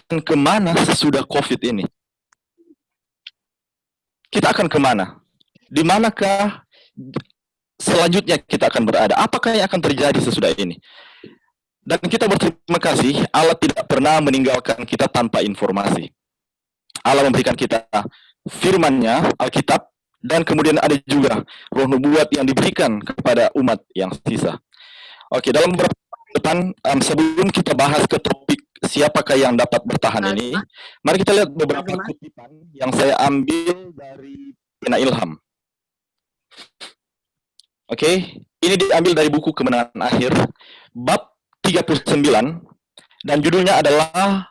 akan kemana sesudah COVID ini? Kita akan kemana? Di manakah selanjutnya kita akan berada? Apakah yang akan terjadi sesudah ini? Dan kita berterima kasih, Allah tidak pernah meninggalkan kita tanpa informasi. Allah memberikan kita firman-Nya, Alkitab, dan kemudian ada juga roh nubuat yang diberikan kepada umat yang sisa. Oke, dalam beberapa depan, sebelum kita bahas ke topik siapakah yang dapat bertahan ini, mari kita lihat beberapa kutipan yang saya ambil dari Pena Ilham. Oke, ini diambil dari buku Kemenangan Akhir, bab 39, dan judulnya adalah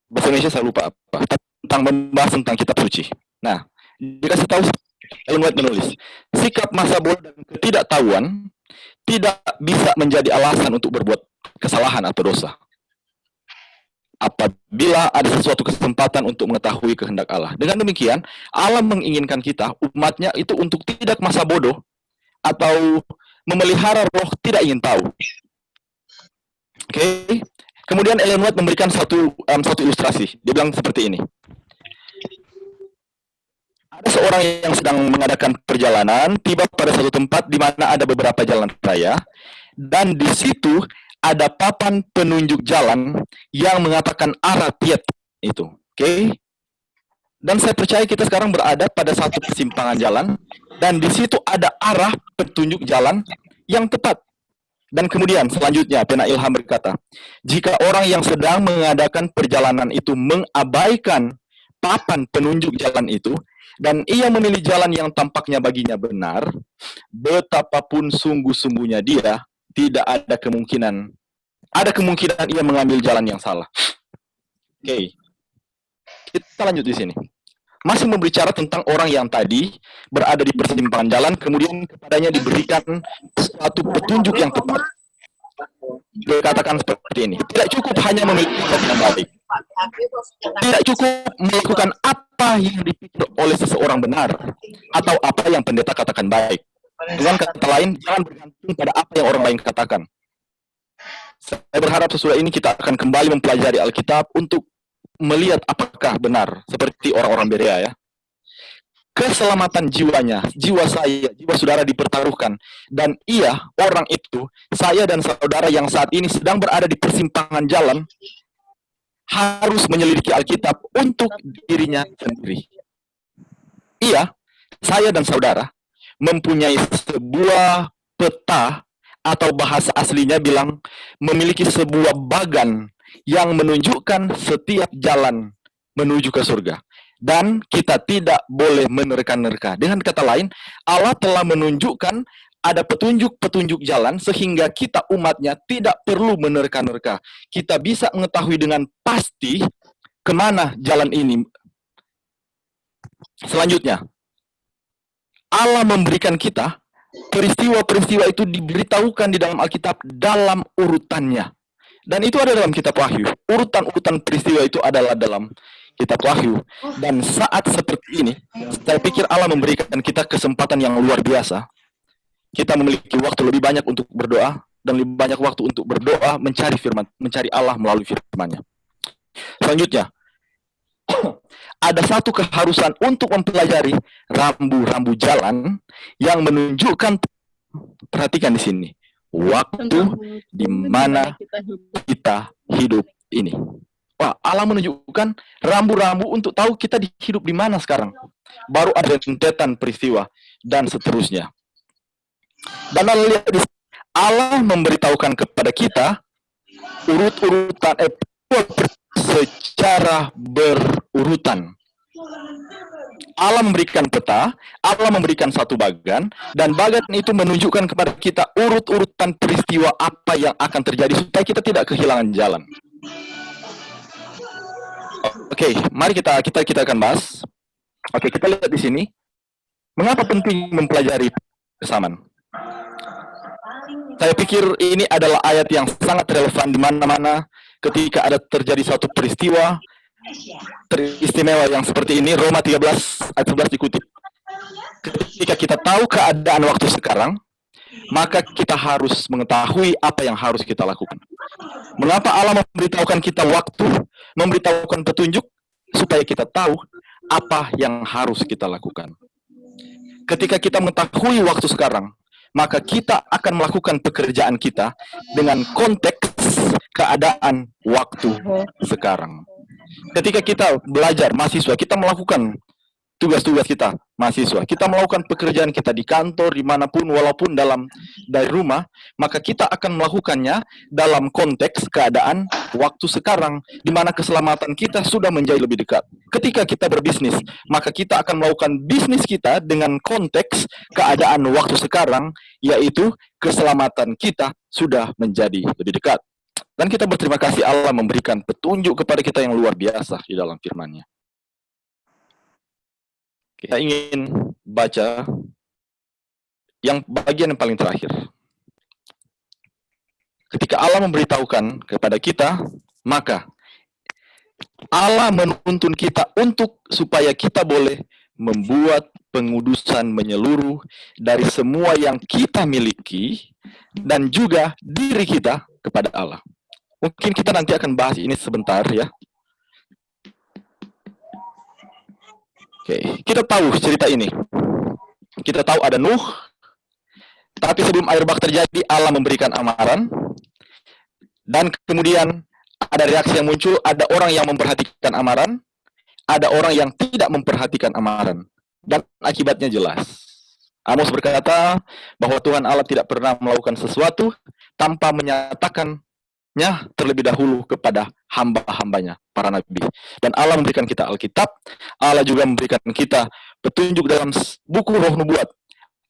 bahasa Indonesia saya lupa apa, tentang membahas tentang kitab suci. Nah, dikasih tahu Ellen White menulis, sikap masa bodoh dan ketidaktahuan tidak bisa menjadi alasan untuk berbuat kesalahan atau dosa. Apabila ada sesuatu kesempatan untuk mengetahui kehendak Allah. Dengan demikian, Allah menginginkan kita, umatnya itu untuk tidak masa bodoh atau memelihara roh tidak ingin tahu. Oke. Kemudian Ellen White memberikan satu ilustrasi. Dia bilang seperti ini. Ada seorang yang sedang mengadakan perjalanan, tiba pada satu tempat di mana ada beberapa jalan raya, dan di situ ada papan penunjuk jalan yang mengatakan arah tiap itu. Oke? Dan saya percaya kita sekarang berada pada satu persimpangan jalan, dan di situ ada arah petunjuk jalan yang tepat. Dan kemudian selanjutnya Pena Ilham berkata, jika orang yang sedang mengadakan perjalanan itu mengabaikan papan penunjuk jalan itu, dan ia memilih jalan yang tampaknya baginya benar, betapapun sungguh-sungguhnya dia, tidak ada kemungkinan ia mengambil jalan yang salah. Oke. Kita lanjut di sini. Masih membicara tentang orang yang tadi berada di persimpangan jalan, kemudian kepadanya diberikan suatu petunjuk yang tepat. Dia katakan seperti ini, tidak cukup hanya memiliki jalan yang baik. Tidak cukup melakukan apa yang dipikir oleh seseorang benar, atau apa yang pendeta katakan baik. Dengan kata lain, jangan bergantung pada apa yang orang lain katakan. Saya berharap sesudah ini kita akan kembali mempelajari Alkitab untuk melihat apakah benar, seperti orang-orang Berea ya. Keselamatan jiwanya, jiwa saya, jiwa saudara dipertaruhkan. Dan orang itu, saya dan saudara yang saat ini sedang berada di persimpangan jalan, harus menyelidiki Alkitab untuk dirinya sendiri. Saya dan saudara mempunyai sebuah peta, atau bahasa aslinya bilang memiliki sebuah bagan yang menunjukkan setiap jalan menuju ke surga. Dan kita tidak boleh menerka-nerka. Dengan kata lain, Allah telah menunjukkan ada petunjuk-petunjuk jalan sehingga kita umatnya tidak perlu menerka-nerka. Kita bisa mengetahui dengan pasti kemana jalan ini. Selanjutnya, Allah memberikan kita peristiwa-peristiwa itu diberitahukan di dalam Alkitab dalam urutannya. Dan itu ada dalam kitab Wahyu. Urutan-urutan peristiwa itu adalah dalam kitab Wahyu. Dan saat seperti ini, saya pikir Allah memberikan kita kesempatan yang luar biasa. Kita memiliki waktu lebih banyak untuk berdoa, dan lebih banyak waktu untuk berdoa, mencari firman, mencari Allah melalui firman-Nya. Selanjutnya, ada satu keharusan untuk mempelajari rambu-rambu jalan yang menunjukkan, perhatikan di sini, waktu di mana kita hidup ini. Wah, Allah menunjukkan rambu-rambu untuk tahu kita hidup di mana sekarang. Baru ada rentetan peristiwa dan seterusnya. Dan Allah memberitahukan kepada kita urut-urutan secara berurutan. Allah memberikan peta, Allah memberikan satu bagan, dan bagan itu menunjukkan kepada kita urut-urutan peristiwa apa yang akan terjadi supaya kita tidak kehilangan jalan. Oke, mari kita akan bahas. Oke, kita lihat di sini. Mengapa penting mempelajari kesamaan? Saya pikir ini adalah ayat yang sangat relevan di mana-mana ketika ada terjadi satu peristiwa teristimewa yang seperti ini. Roma 13 ayat 11 dikutip. Ketika kita tahu keadaan waktu sekarang, maka kita harus mengetahui apa yang harus kita lakukan. Mengapa Allah memberitahukan kita waktu, memberitahukan petunjuk, supaya kita tahu apa yang harus kita lakukan. Ketika kita mengetahui waktu sekarang, maka kita akan melakukan pekerjaan kita dengan konteks keadaan waktu sekarang. Ketika kita belajar, mahasiswa, kita melakukan tugas-tugas kita, mahasiswa. Kita melakukan pekerjaan kita di kantor, dimanapun, walaupun dari rumah, maka kita akan melakukannya dalam konteks keadaan waktu sekarang, di mana keselamatan kita sudah menjadi lebih dekat. Ketika kita berbisnis, maka kita akan melakukan bisnis kita dengan konteks keadaan waktu sekarang, yaitu keselamatan kita sudah menjadi lebih dekat. Dan kita berterima kasih Allah memberikan petunjuk kepada kita yang luar biasa di dalam firman-Nya. Kita ingin baca yang bagian yang paling terakhir. Ketika Allah memberitahukan kepada kita, maka Allah menuntun kita supaya kita boleh membuat pengudusan menyeluruh dari semua yang kita miliki dan juga diri kita kepada Allah. Mungkin kita nanti akan bahas ini sebentar ya. Oke, kita tahu cerita ini. Kita tahu ada Nuh, tapi sebelum air bah terjadi, Allah memberikan amaran, dan kemudian ada reaksi yang muncul, ada orang yang memperhatikan amaran, ada orang yang tidak memperhatikan amaran, dan akibatnya jelas. Amos berkata bahwa Tuhan Allah tidak pernah melakukan sesuatu tanpa menyatakannya terlebih dahulu kepada hamba-hambanya, para nabi. Dan Allah memberikan kita Alkitab, Allah juga memberikan kita petunjuk dalam buku Roh Nubuat.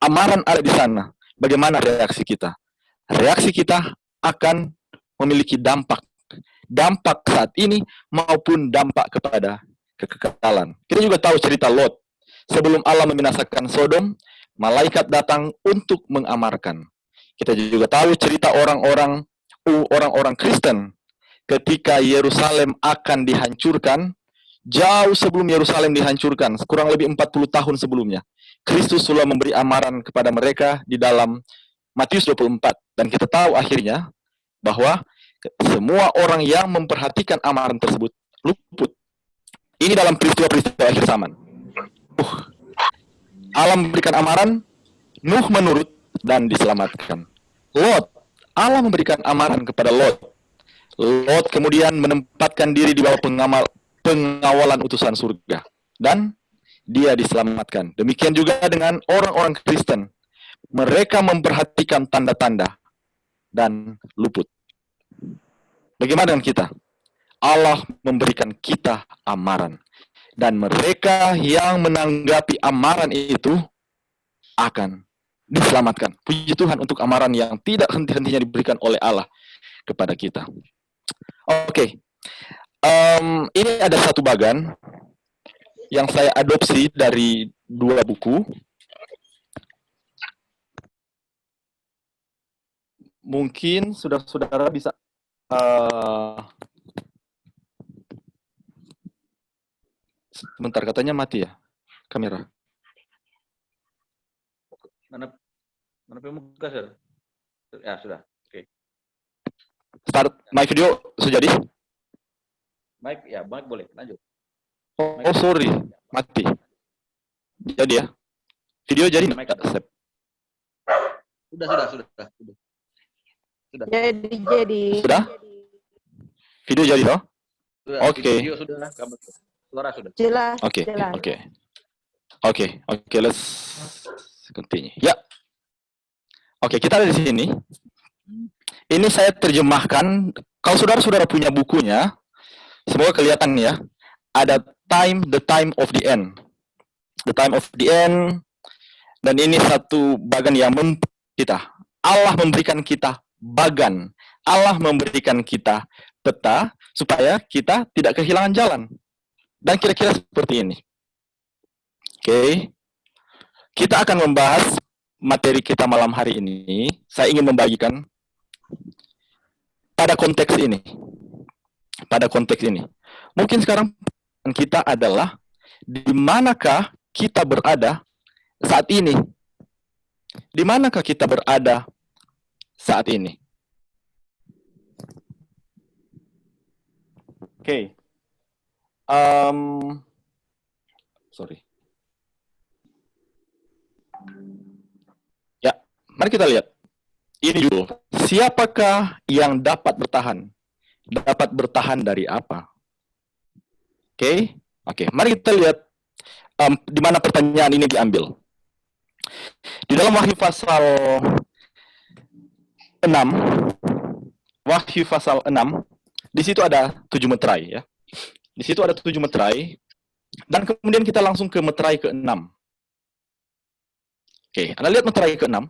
Amaran ada di sana. Bagaimana reaksi kita? Reaksi kita akan memiliki dampak saat ini maupun dampak kepada kekekalan. Kita juga tahu cerita Lot. Sebelum Allah membinasakan Sodom, malaikat datang untuk mengamarkan. Kita juga tahu cerita orang-orang Kristen ketika Yerusalem akan dihancurkan, jauh sebelum Yerusalem dihancurkan, kurang lebih 40 tahun sebelumnya. Kristus sudah memberi amaran kepada mereka di dalam Matius 24. Dan kita tahu akhirnya bahwa semua orang yang memperhatikan amaran tersebut luput. Ini dalam peristiwa-peristiwa akhir zaman. Allah memberikan amaran, Nuh menurut dan diselamatkan. Lot, Allah memberikan amaran kepada Lot. Lot kemudian menempatkan diri di bawah pengawalan utusan surga. Dan dia diselamatkan. Demikian juga dengan orang-orang Kristen. Mereka memperhatikan tanda-tanda dan luput. Bagaimana dengan kita? Allah memberikan kita amaran. Dan mereka yang menanggapi amaran itu akan diselamatkan. Puji Tuhan untuk amaran yang tidak henti-hentinya diberikan oleh Allah kepada kita. Oke. Ini ada satu bagan yang saya adopsi dari 2 buku. Mungkin saudara bisa sebentar, katanya mati ya kamera. Mana pemuka, Sir? Ya, sudah. Oke. Start my video sudah jadi? Mic boleh. Lanjut. Oh, sorry. Mati. Jadi ya? Video jadi nggak? Sudah. Jadi. Sudah? Video jadi toh? Oke. Video sudah, suara sudah. Jelas. Oke, let's continue. Ya. Oke, kita ada di sini. Ini saya terjemahkan. Kalau saudara-saudara punya bukunya, semoga kelihatan ya. Ada the time of the end. The time of the end. Dan ini satu bagan yang kita. Allah memberikan kita bagan. Allah memberikan kita peta supaya kita tidak kehilangan jalan. Dan kira-kira seperti ini. Oke. Kita akan membahas materi kita malam hari ini. Saya ingin membagikan pada konteks ini. Mungkin sekarang kita adalah di manakah kita berada saat ini? Di manakah kita berada saat ini? Oke. Sorry. Ya, mari kita lihat. Ini judul. Siapakah yang dapat bertahan? Dapat bertahan dari apa? Oke. Oke, mari kita lihat di mana pertanyaan ini diambil. Di dalam Wahyu pasal 6, Wahyu pasal 6, di situ ada 7 meterai ya. Di situ ada 7 meterai, dan kemudian kita langsung ke meterai ke-6. Oke, Anda lihat meterai ke-6.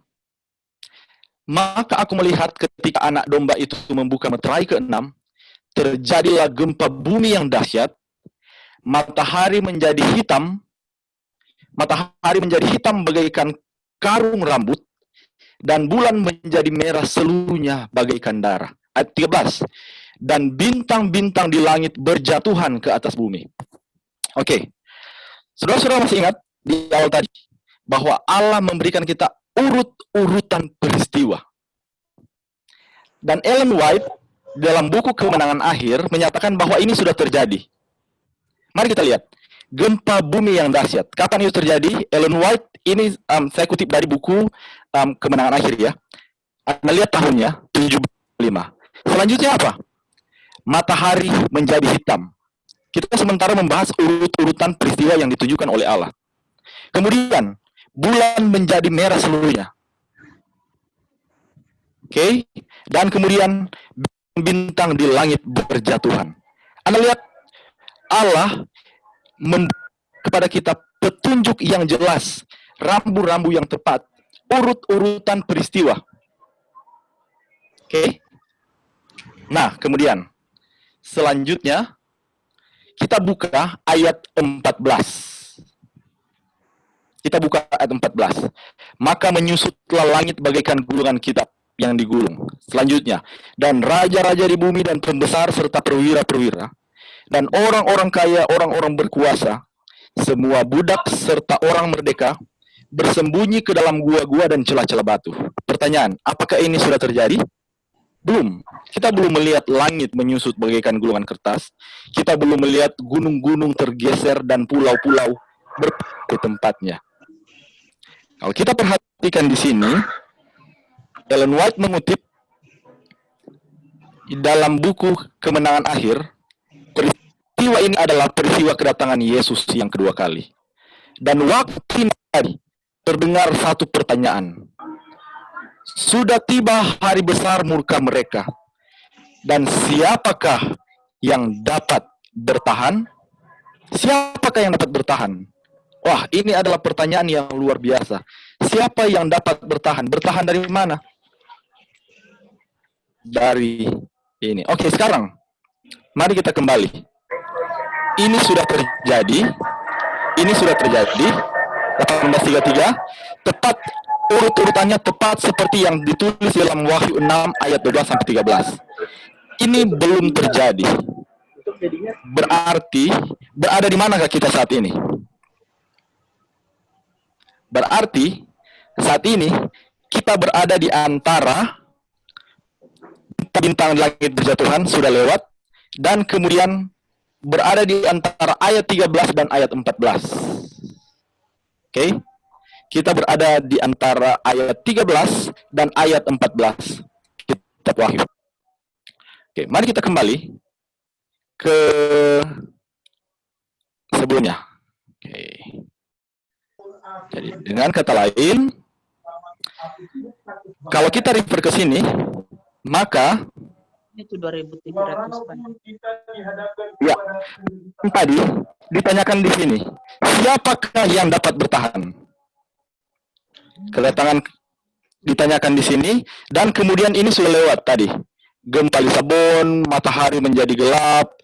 Maka aku melihat ketika anak domba itu membuka meterai ke-6, terjadilah gempa bumi yang dahsyat, matahari menjadi hitam bagaikan karung rambut, dan bulan menjadi merah seluruhnya bagaikan darah. Ayat 13. Dan bintang-bintang di langit berjatuhan ke atas bumi. Oke. Saudara-saudara masih ingat di awal tadi bahwa Allah memberikan kita urut-urutan peristiwa. Dan Ellen White dalam buku Kemenangan Akhir menyatakan bahwa ini sudah terjadi. Mari kita lihat. Gempa bumi yang dahsyat. Kapan itu terjadi? Ellen White, ini saya kutip dari buku Kemenangan Akhir ya. Anda lihat tahunnya, 75. Selanjutnya apa? Matahari menjadi hitam. Kita sementara membahas urut-urutan peristiwa yang ditujukan oleh Allah. Kemudian, bulan menjadi merah seluruhnya. Oke? Dan kemudian, bintang di langit berjatuhan. Anda lihat, Allah kepada kita petunjuk yang jelas, rambu-rambu yang tepat, urut-urutan peristiwa. Oke? Nah, kemudian selanjutnya kita buka ayat 14. Kita buka ayat 14. Maka menyusutlah langit bagaikan gulungan kitab yang digulung. Selanjutnya, dan raja-raja di bumi dan pembesar serta perwira-perwira dan orang-orang kaya, orang-orang berkuasa, semua budak serta orang merdeka bersembunyi ke dalam gua-gua dan celah-celah batu. Pertanyaan, apakah ini sudah terjadi? Belum. Kita belum melihat langit menyusut bagaikan gulungan kertas. Kita belum melihat gunung-gunung tergeser dan pulau-pulau berpindah ke tempatnya. Kalau kita perhatikan di sini, Ellen White mengutip dalam buku Kemenangan Akhir, peristiwa ini adalah peristiwa kedatangan Yesus yang kedua kali. Dan waktu tadi terdengar satu pertanyaan. Sudah tiba hari besar murka mereka. Dan siapakah yang dapat bertahan? Siapakah yang dapat bertahan? Wah, ini adalah pertanyaan yang luar biasa. Siapa yang dapat bertahan? Bertahan dari mana? Dari ini. Oke, sekarang mari kita kembali. Ini sudah terjadi. 1833. Tepat urut-urutannya tepat seperti yang ditulis dalam Wahyu 6 ayat 12 sampai 13. Ini belum terjadi. Berarti berada di manakah kita saat ini? Berarti saat ini kita berada di antara bintang langit berjatuhan sudah lewat, dan kemudian berada di antara ayat 13 dan ayat 14. Oke? Kita berada di antara ayat 13 dan ayat 14 kitab Wahyu. Oke, mari kita kembali ke sebelumnya. Oke. Jadi dengan kata lain, kalau kita refer ke sini, maka itu 2.300 kan. Ya, tadi ditanyakan di sini, siapakah yang dapat bertahan? Kedatangan ditanyakan di sini, dan kemudian ini sudah lewat tadi. Gempa Lisabon, matahari menjadi gelap.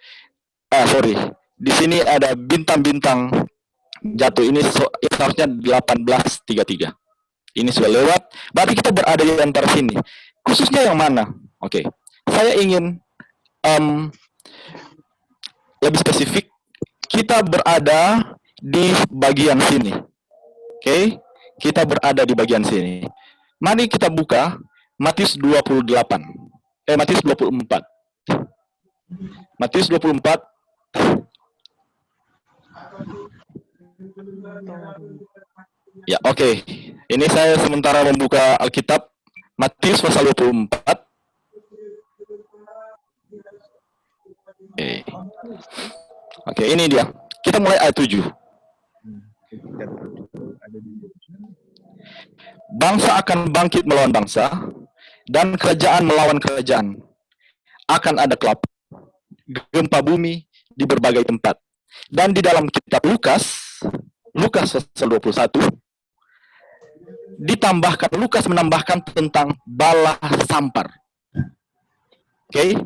Di sini ada bintang-bintang jatuh. Ini seharusnya 1833. Ini sudah lewat. Berarti kita berada di antara sini. Khususnya yang mana? Oke. Saya ingin lebih spesifik. Kita berada di bagian sini. Oke. Kita berada di bagian sini. Mari kita buka Matius 28. Matius 24. Matius 24. Ya, oke. Ini saya sementara membuka Alkitab. Matius pasal 24. Oke, ini dia. Kita mulai ayat 7. Bangsa akan bangkit melawan bangsa, dan kerajaan melawan kerajaan. Akan ada kelaparan, gempa bumi di berbagai tempat. Dan di dalam kitab Lukas pasal 21, Lukas menambahkan tentang bala sampar. Oke,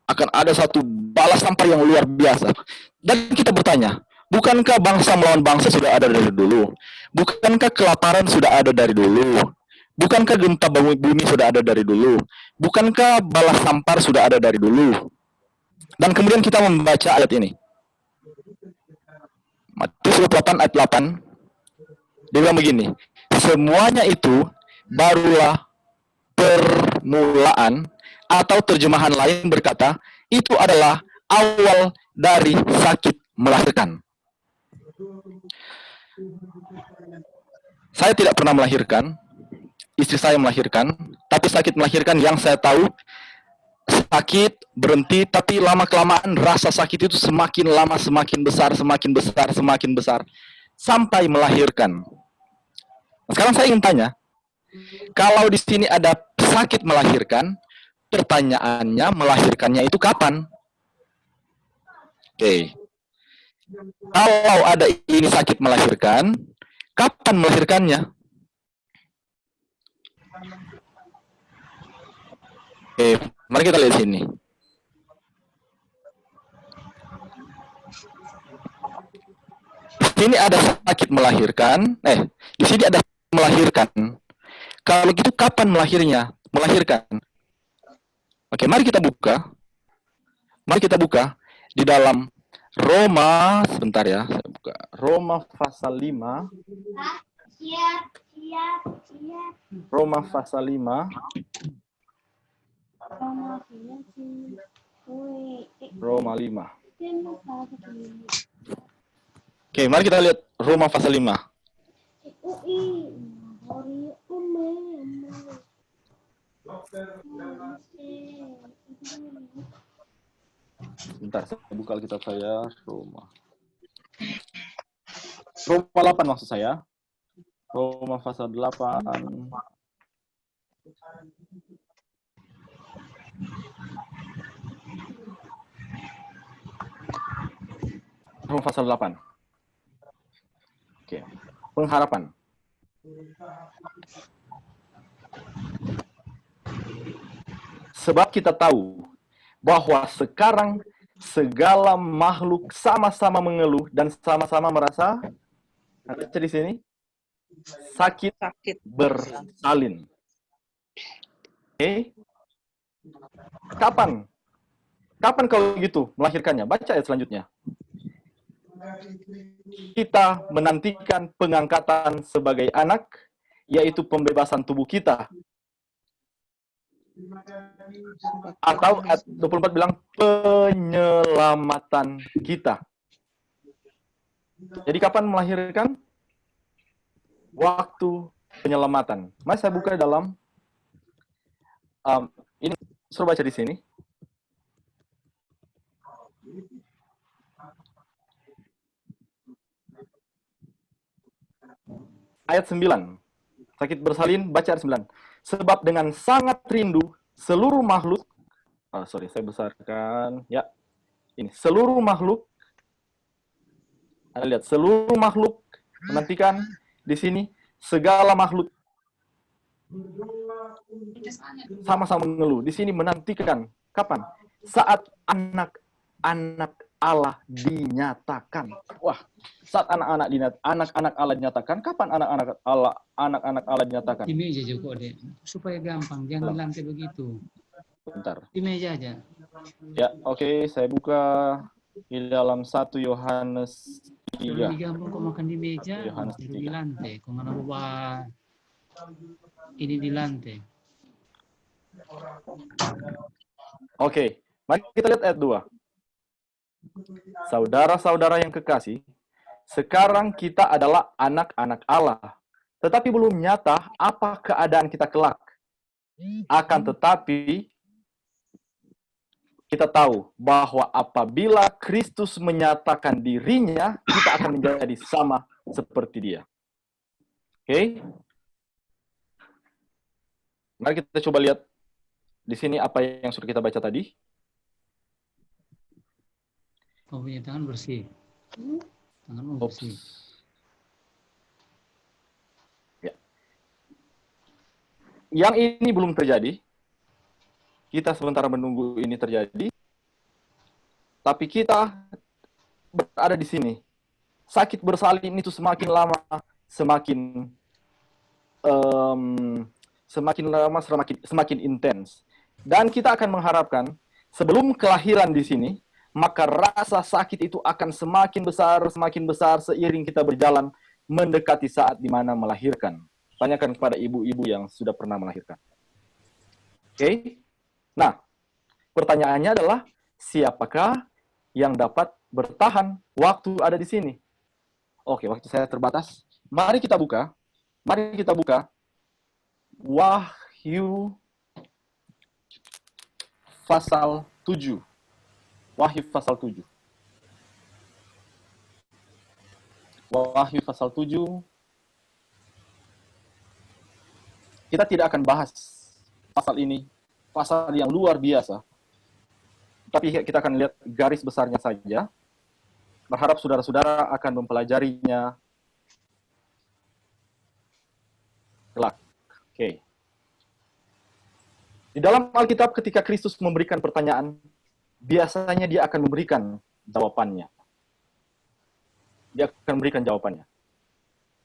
akan ada satu bala sampar yang luar biasa. Dan kita bertanya, bukankah bangsa melawan bangsa sudah ada dari dulu? Bukankah kelaparan sudah ada dari dulu? Bukankah gempa bumi sudah ada dari dulu? Bukankah bala sampar sudah ada dari dulu? Dan kemudian kita membaca ayat ini. Matius 28 ayat 8. Dia bilang begini, semuanya itu barulah permulaan, atau terjemahan lain berkata, itu adalah awal dari sakit melahirkan. Saya tidak pernah melahirkan, istri saya melahirkan, tapi sakit melahirkan yang saya tahu, sakit berhenti, tapi lama-kelamaan rasa sakit itu semakin lama, semakin besar, sampai melahirkan. Sekarang saya ingin tanya, kalau di sini ada sakit melahirkan, pertanyaannya melahirkannya itu kapan? Oke. Kalau ada ini sakit melahirkan, kapan melahirkannya? Oke, mari kita lihat sini. Di sini ada sakit melahirkan. Di sini ada melahirkan. Kalau gitu kapan melahirkan? Oke, mari kita buka. Di dalam Roma, sebentar ya, saya buka. Roma pasal 5. Roma pasal 5. Roma 5. Oke, mari kita lihat Roma pasal 5. Bentar, saya buka Alkitab saya. Roma 8 maksud saya. Roma pasal 8. Roma pasal 8. Oke. Pengharapan. Sebab kita tahu bahwa sekarang segala makhluk sama-sama mengeluh dan sama-sama merasa, ada di sini, sakit bersalin. Oke. Kapan kalau gitu melahirkannya? Baca ayat selanjutnya. Kita menantikan pengangkatan sebagai anak, yaitu pembebasan tubuh kita. Atau ayat 24 bilang penyelamatan kita. Jadi kapan melahirkan? Waktu penyelamatan. Mari saya buka dalam ini, suruh baca di sini. Ayat 9. Sakit bersalin, baca ayat 9. Sebab dengan sangat rindu seluruh makhluk, saya besarkan, ya, ini, seluruh makhluk, Anda lihat, seluruh makhluk menantikan, di sini, segala makhluk sama-sama mengeluh, di sini menantikan, kapan? Saat anak-anak Allah dinyatakan. Wah, saat anak-anak Allah dinyatakan, kapan anak-anak Allah dinyatakan? Di meja Joko deh, supaya gampang, jangan di lantai begitu. Bentar. Di meja aja. Ya, oke, saya buka di dalam 1 Yohanes 3. Lebih gampang kok makan di meja, Yohanes di 3. lantai. Kok nggak bawa ini di lantai. Oke, mari kita lihat ayat 2. Saudara-saudara yang kekasih, sekarang kita adalah anak-anak Allah, tetapi belum nyata apa keadaan kita kelak. Akan tetapi, kita tahu bahwa apabila Kristus menyatakan dirinya, kita akan menjadi sama seperti Dia. Oke? Mari kita coba lihat di sini apa yang sudah kita baca tadi. Oh, punya tangan bersih. Tanganmu bersih. Ya. Yang ini belum terjadi. Kita sementara menunggu ini terjadi. Tapi kita berada di sini. Sakit bersalin itu semakin lama, semakin intens. Dan kita akan mengharapkan sebelum kelahiran di sini, maka rasa sakit itu akan semakin besar seiring kita berjalan mendekati saat di mana melahirkan. Tanyakan kepada ibu-ibu yang sudah pernah melahirkan. Oke? Nah, pertanyaannya adalah siapakah yang dapat bertahan waktu ada di sini? Oke, waktu saya terbatas. Mari kita buka Wahyu pasal 7. Wahyu pasal 7. Wahyu pasal 7. Kita tidak akan bahas pasal ini, pasal yang luar biasa. Tapi kita akan lihat garis besarnya saja. Berharap saudara-saudara akan mempelajarinya kelak. Oke. Di dalam Alkitab ketika Kristus memberikan pertanyaan, biasanya dia akan memberikan jawabannya.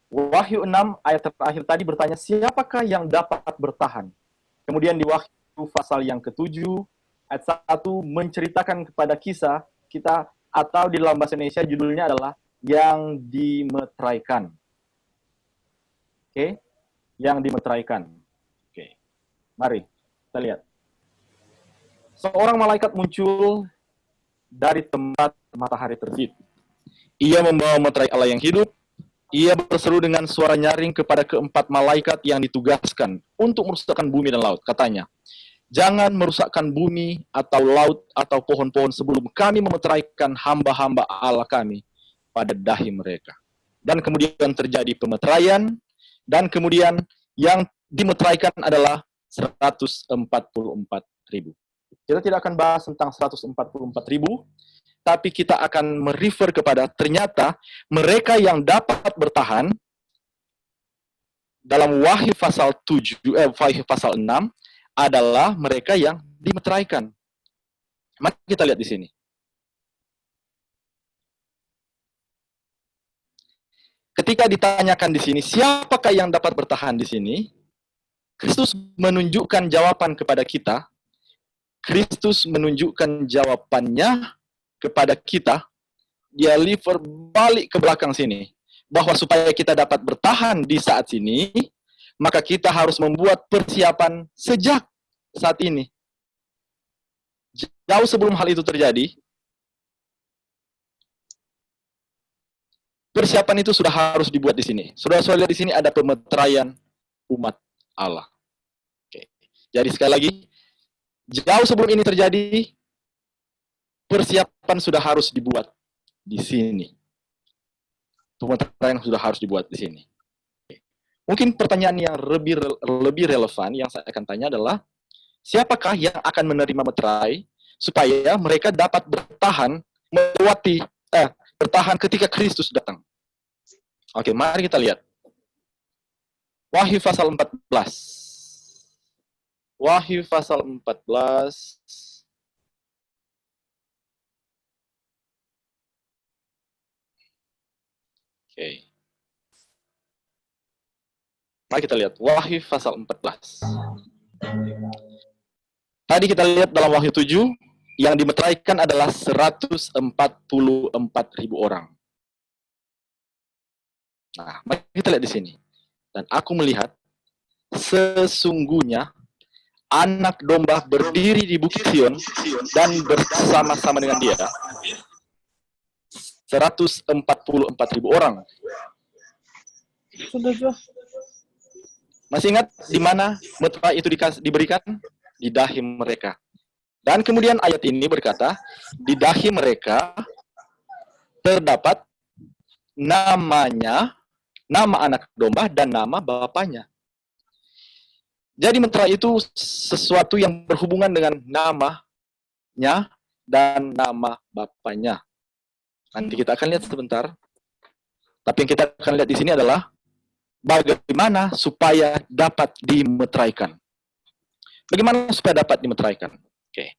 Wahyu 6 ayat terakhir tadi bertanya, siapakah yang dapat bertahan? Kemudian di Wahyu pasal yang ke-7 ayat 1 menceritakan kepada kisah kita, atau di dalam bahasa Indonesia judulnya adalah yang dimeteraikan. Oke? Yang dimeteraikan. Oke. Mari kita lihat. Seorang malaikat muncul dari tempat matahari terbit. Ia membawa meterai Allah yang hidup. Ia berseru dengan suara nyaring kepada keempat malaikat yang ditugaskan untuk merusakkan bumi dan laut. Katanya, jangan merusakkan bumi atau laut atau pohon-pohon sebelum kami memeteraikan hamba-hamba Allah kami pada dahi mereka. Dan kemudian terjadi pemeteraian, dan kemudian yang dimeteraikan adalah 144.000. Kita tidak akan bahas tentang 144.000, tapi kita akan merefer kepada ternyata mereka yang dapat bertahan dalam Wahyu pasal 6 adalah mereka yang dimeteraikan. Mari kita lihat di sini. Ketika ditanyakan di sini, siapakah yang dapat bertahan di sini? Kristus menunjukkan jawaban kepada kita. Kristus menunjukkan jawabannya kepada kita. Dia refer balik ke belakang sini. Bahwa supaya kita dapat bertahan di saat ini, maka kita harus membuat persiapan sejak saat ini. Jauh sebelum hal itu terjadi, persiapan itu sudah harus dibuat di sini. Saudara-saudara lihat di sini ada pemeteraian umat Allah. Oke. Jadi sekali lagi, jauh sebelum ini terjadi, persiapan sudah harus dibuat di sini. Pemeteraian sudah harus dibuat di sini. Mungkin pertanyaan yang lebih relevan yang saya akan tanya adalah, siapakah yang akan menerima meterai supaya mereka dapat bertahan bertahan ketika Kristus datang? Oke, mari kita lihat. Wahyu pasal 14. Wahyu pasal 14. Oke. Mari kita lihat Wahyu pasal 14. Tadi kita lihat dalam Wahyu 7, yang dimeteraikan adalah 144.000 orang. Nah, mari kita lihat di sini. Dan aku melihat, sesungguhnya anak domba berdiri di bukit Sion dan bersama-sama dengan dia. 144.000 orang. Sudah, Jo. Masih ingat di mana metra itu diberikan? Di dahi mereka. Dan kemudian ayat ini berkata, di dahi mereka terdapat namanya, nama anak domba, dan nama bapaknya. Jadi metra itu sesuatu yang berhubungan dengan namanya dan nama bapaknya. Nanti kita akan lihat sebentar. Tapi yang kita akan lihat di sini adalah bagaimana supaya dapat dimeteraikan. Bagaimana supaya dapat dimeteraikan? Oke,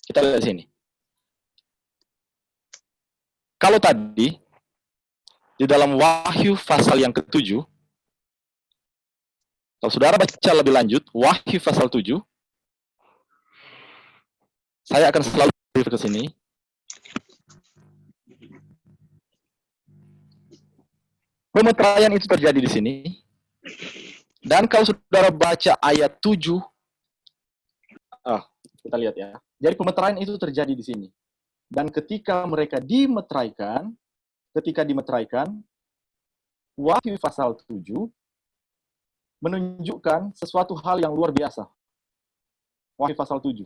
kita lihat di sini. Kalau tadi, di dalam Wahyu pasal yang ke-7, kalau saudara baca lebih lanjut, Wahyu pasal 7, saya akan selalu ke sini. Pemeteraian itu terjadi di sini. Dan kalau saudara baca ayat 7, kita lihat ya. Jadi pemeteraian itu terjadi di sini. Dan ketika mereka dimeteraikan, Wahyu pasal 7 menunjukkan sesuatu hal yang luar biasa. Wahyu pasal 7.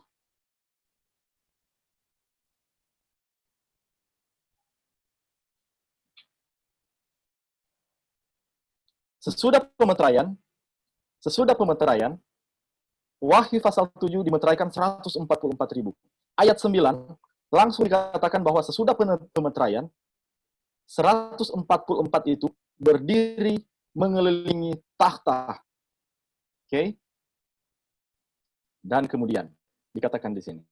Sesudah pemeteraian, Wahyu pasal 7 dimeteraikan 144.000. Ayat 9 langsung dikatakan bahwa sesudah pemeteraian, 144 itu berdiri mengelilingi tahta. Oke? Dan kemudian dikatakan di sini.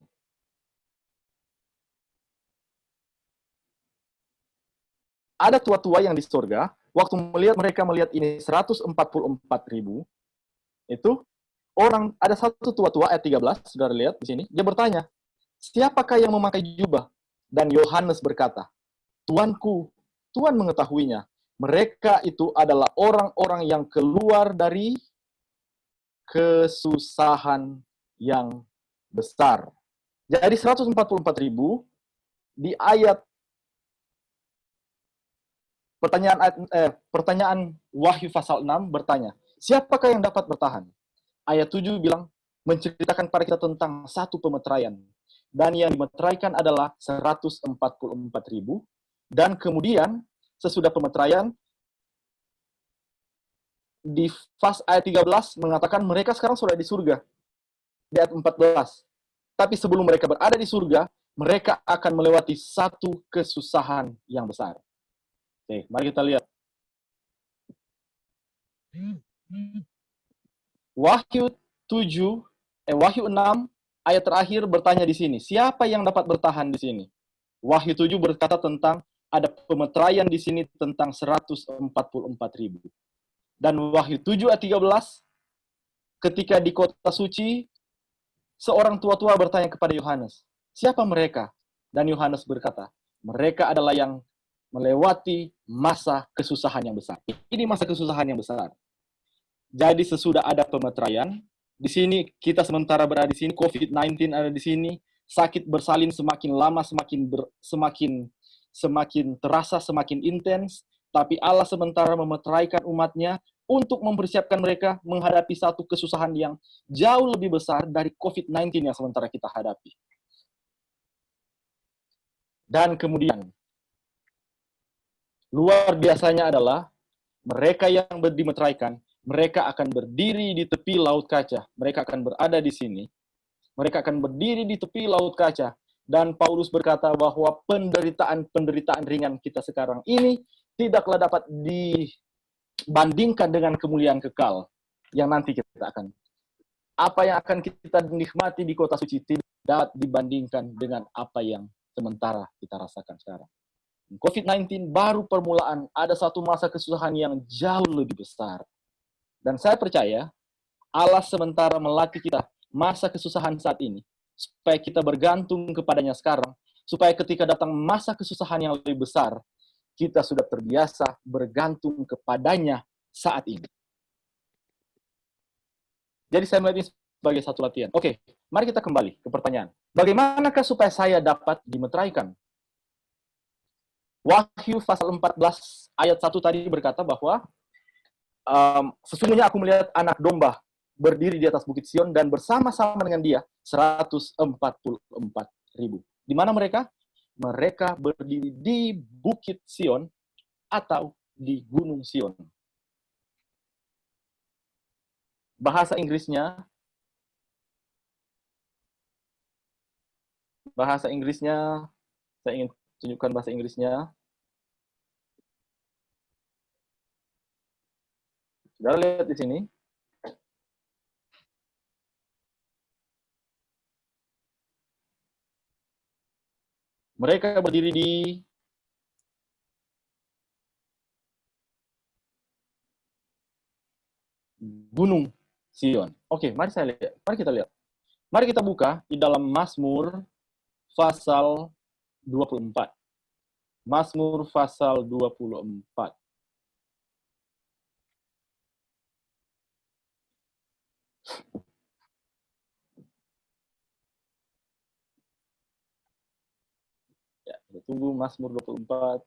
Ada tua-tua yang di surga, waktu mereka melihat ini 144.000, itu orang, ada satu tua-tua, ayat 13, saudara lihat di sini, dia bertanya, siapakah yang memakai jubah? Dan Yohanes berkata, Tuanku, Tuhan mengetahuinya. Mereka itu adalah orang-orang yang keluar dari kesusahan yang besar. Jadi 144.000 di ayat pertanyaan Wahyu pasal 6 bertanya, siapakah yang dapat bertahan? Ayat 7 bilang, menceritakan kepada kita tentang satu pemeteraian. Dan yang dimeteraikan adalah 144.000. Dan kemudian, sesudah pemeteraian, di ayat 13 mengatakan mereka sekarang sudah di surga. Di ayat 14. Tapi sebelum mereka berada di surga, mereka akan melewati satu kesusahan yang besar. Oke, mari kita lihat. Wahyu 6 ayat terakhir bertanya di sini, siapa yang dapat bertahan di sini? Wahyu 7 berkata tentang ada pemeteraian di sini tentang 144.000. Dan Wahyu 7 ayat 13, ketika di kota suci, seorang tua-tua bertanya kepada Yohanes, siapa mereka? Dan Yohanes berkata, mereka adalah yang melewati masa kesusahan yang besar. Ini masa kesusahan yang besar. Jadi sesudah ada pemeteraian, di sini kita sementara berada di sini, COVID-19 ada di sini, sakit bersalin semakin lama, semakin terasa, semakin intens, tapi Allah sementara memeteraikan umatnya untuk mempersiapkan mereka menghadapi satu kesusahan yang jauh lebih besar dari COVID-19 yang sementara kita hadapi. Dan kemudian, luar biasanya adalah mereka yang dimeteraikan, mereka akan berdiri di tepi laut kaca. Mereka akan berada di sini. Mereka akan berdiri di tepi laut kaca. Dan Paulus berkata bahwa penderitaan ringan kita sekarang ini tidaklah dapat dibandingkan dengan kemuliaan kekal yang nanti kita akan. Apa yang akan kita nikmati di kota suci tidak dapat dibandingkan dengan apa yang sementara kita rasakan sekarang. COVID-19 baru permulaan, ada satu masa kesusahan yang jauh lebih besar. Dan saya percaya, Allah sementara melatih kita masa kesusahan saat ini, supaya kita bergantung kepadanya sekarang, supaya ketika datang masa kesusahan yang lebih besar, kita sudah terbiasa bergantung kepadanya saat ini. Jadi saya melihat ini sebagai satu latihan. Oke, mari kita kembali ke pertanyaan. Bagaimanakah supaya saya dapat dimeteraikan? Wahyu pasal 14 ayat 1 tadi berkata bahwa sesungguhnya aku melihat anak domba berdiri di atas bukit Sion dan bersama-sama dengan dia 144.000. Di mana mereka? Mereka berdiri di bukit Sion atau di gunung Sion. Bahasa Inggrisnya saya ingin tunjukkan bahasa Inggrisnya. Saudara lihat di sini. Mereka berdiri di Gunung Sion. Oke, mari kita lihat. Mari kita buka di dalam Mazmur pasal 24. Mazmur pasal 24. Ya, kita tunggu Mazmur 24.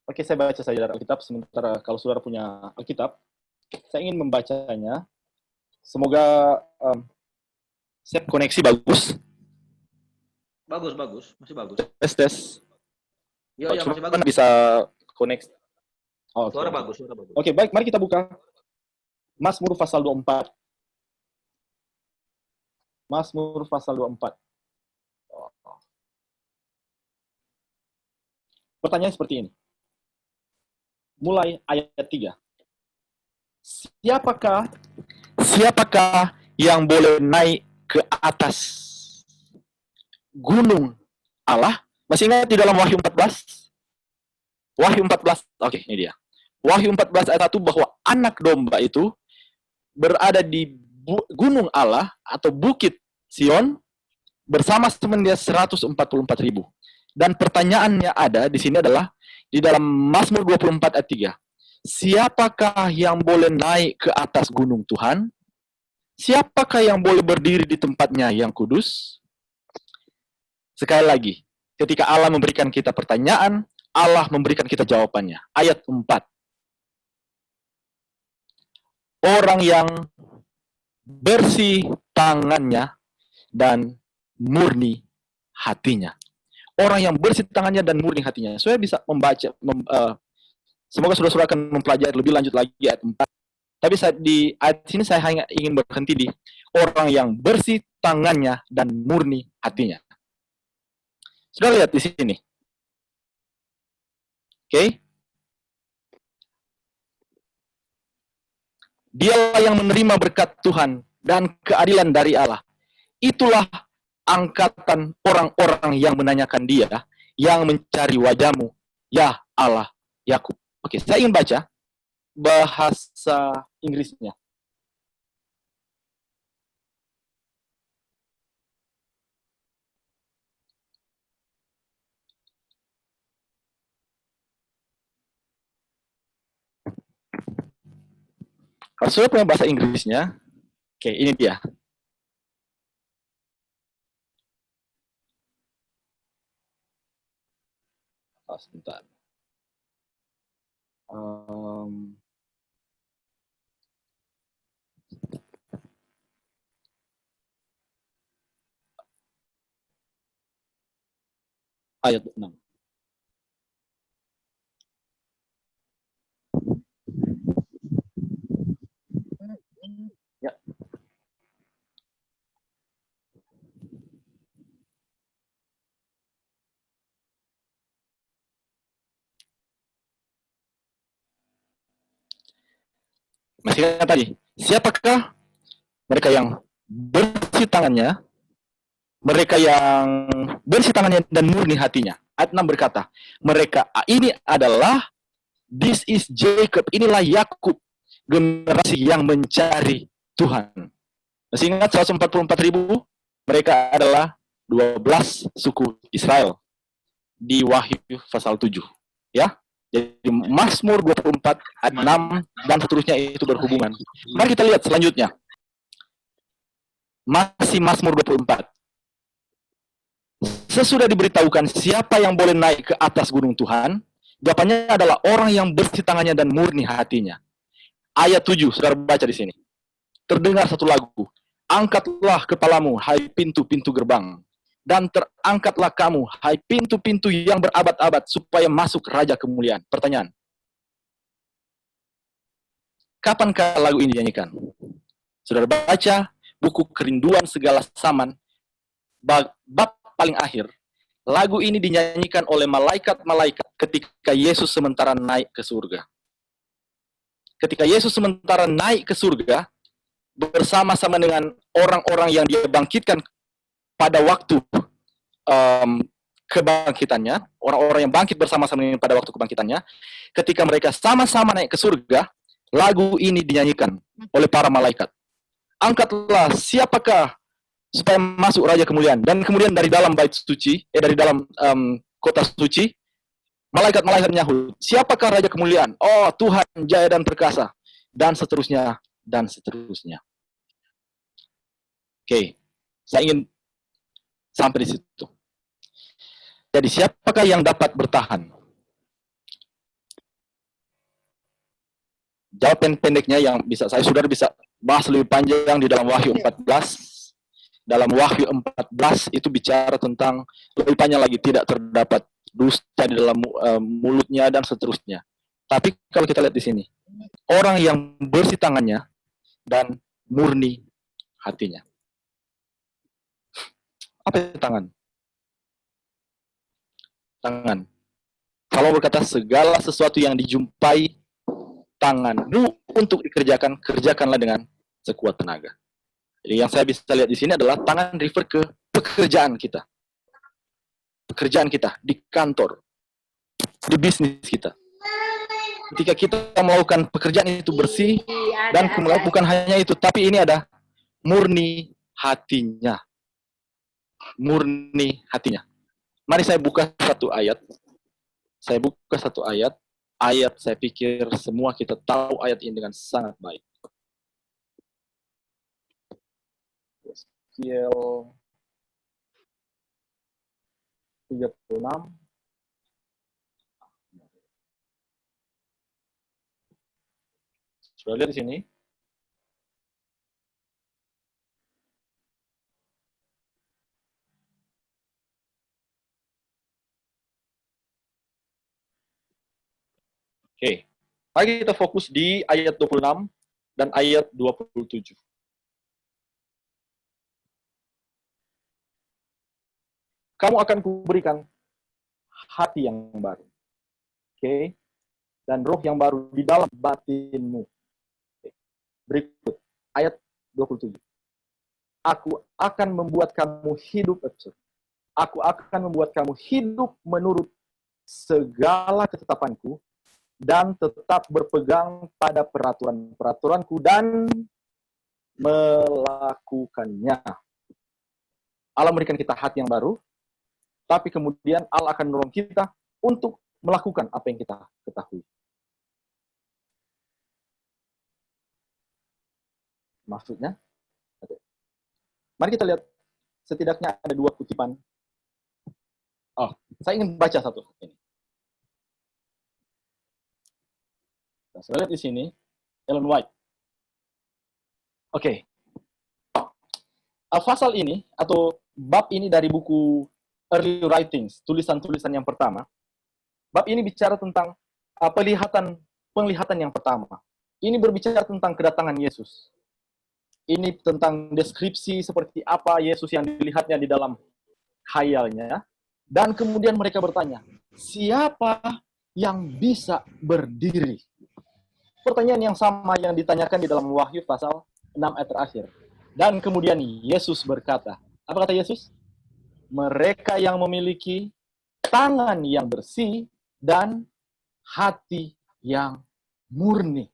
Oke, saya baca saja dari Alkitab, sementara kalau saudara punya Alkitab, saya ingin membacanya. Semoga set koneksi bagus. Bagus, masih bagus. Tes. Iya, masih bagus. Bisa koneksi. Oh, Suara bagus. Oke, baik, mari kita buka Mazmur pasal 24. Mazmur pasal 24. Pertanyaan seperti ini. Mulai ayat 3. Siapakah yang boleh naik ke atas gunung Allah? Masih ingat di dalam Wahyu 14? Wahyu 14, oke, ini dia. Wahyu 14 ayat 1 bahwa anak domba itu berada di gunung Allah atau bukit Sion bersama-sama dia 144.000. Dan pertanyaannya ada di sini adalah di dalam Mazmur 24 ayat 3. Siapakah yang boleh naik ke atas gunung Tuhan? Siapakah yang boleh berdiri di tempatnya yang kudus? Sekali lagi, ketika Allah memberikan kita pertanyaan, Allah memberikan kita jawabannya. Ayat 4. Orang yang bersih tangannya dan murni hatinya. Orang yang bersih tangannya dan murni hatinya. Saya bisa membaca, semoga saudara-saudara akan mempelajari lebih lanjut lagi ayat 4. Tapi di ayat sini saya hanya ingin berhenti di orang yang bersih tangannya dan murni hatinya. Sudah lihat di sini. Oke? Dialah yang menerima berkat Tuhan dan keadilan dari Allah. Itulah angkatan orang-orang yang menanyakan dia, yang mencari wajah-Mu, ya Allah Yakub. Oke, saya ingin baca bahasa Inggrisnya. Kalau sudah punya bahasa Inggrisnya, oke, ini dia. Oh, sebentar. Ayat 6. Ya. Masih ingat tadi, siapakah mereka yang bersih tangannya, mereka yang bersih tangannya dan murni hatinya? Ayat 6 berkata, mereka ini adalah, this is Jacob, inilah Yakub, generasi yang mencari Tuhan. Masih ingat 144.000? Mereka adalah 12 suku Israel di Wahyu pasal 7. Ya, jadi Mazmur 24 ayat 6 dan seterusnya itu berhubungan. Mari kita lihat selanjutnya. Masih Mazmur 24. Sesudah diberitahukan siapa yang boleh naik ke atas gunung Tuhan, jawabannya adalah orang yang bersih tangannya dan murni hatinya. Ayat 7, saudara baca di sini. Terdengar satu lagu. Angkatlah kepalamu, hai pintu-pintu gerbang. Dan terangkatlah kamu, hai pintu-pintu yang berabad-abad, supaya masuk Raja Kemuliaan. Pertanyaan. Kapankah lagu ini dinyanyikan? Saudara baca buku Kerinduan Segala Zaman, bab paling akhir, lagu ini dinyanyikan oleh malaikat-malaikat ketika Yesus sementara naik ke surga. Ketika Yesus sementara naik ke surga, bersama-sama dengan orang-orang yang dia bangkitkan pada waktu kebangkitannya, orang-orang yang bangkit bersama-sama dengan pada waktu kebangkitannya, ketika mereka sama-sama naik ke surga, lagu ini dinyanyikan oleh para malaikat. Angkatlah siapakah supaya masuk Raja Kemuliaan. Dan kemudian dari dalam bait suci, dari dalam kota suci, malaikat-malaikat menyahut, siapakah Raja Kemuliaan? Oh, Tuhan jaya dan perkasa. Dan seterusnya, dan seterusnya. Oke, saya ingin sampai di situ. Jadi siapakah yang dapat bertahan? Jawaban pendeknya yang bisa saya saudara bisa bahas lebih panjang di dalam Wahyu 14. Dalam Wahyu 14 itu bicara tentang lebih panjang lagi, tidak terdapat dusta di dalam mulutnya dan seterusnya. Tapi kalau kita lihat di sini, orang yang bersih tangannya dan murni hatinya. Apa itu tangan? Tangan. Kalau berkata segala sesuatu yang dijumpai tanganmu untuk dikerjakan, kerjakanlah dengan sekuat tenaga. Jadi yang saya bisa lihat di sini adalah tangan refer ke pekerjaan kita. Pekerjaan kita di kantor, di bisnis kita. Ketika kita melakukan pekerjaan itu bersih, dan kemudian bukan hanya itu, tapi ini ada murni hatinya. Murni hatinya. Mari saya buka satu ayat. Saya buka satu ayat. Ayat saya pikir semua kita tahu ayat ini dengan sangat baik. Yeskiel 36. Sudah lihat di sini? Oke. Mari kita fokus di ayat 26 dan ayat 27. Kamu akan kuberikan hati yang baru. Oke. Dan roh yang baru di dalam batinmu. Oke. Berikut ayat 27. Aku akan membuat kamu hidup, aku akan membuat kamu hidup menurut segala ketetapanku dan tetap berpegang pada peraturan-peraturanku dan melakukannya. Allah memberikan kita hati yang baru, tapi kemudian Allah akan menolong kita untuk melakukan apa yang kita ketahui. Maksudnya? Mari kita lihat, setidaknya ada dua kutipan. Oh, saya ingin baca satu. Ini. Saya lihat di sini, Ellen White. Oke. Pasal ini, atau bab ini dari buku Early Writings, tulisan-tulisan yang pertama. Bab ini bicara tentang penglihatan yang pertama. Ini berbicara tentang kedatangan Yesus. Ini tentang deskripsi seperti apa Yesus yang dilihatnya di dalam khayalnya. Dan kemudian mereka bertanya, siapa yang bisa berdiri? Pertanyaan yang sama yang ditanyakan di dalam Wahyu pasal 6 ayat terakhir. Dan kemudian Yesus berkata, apa kata Yesus? Mereka yang memiliki tangan yang bersih dan hati yang murni.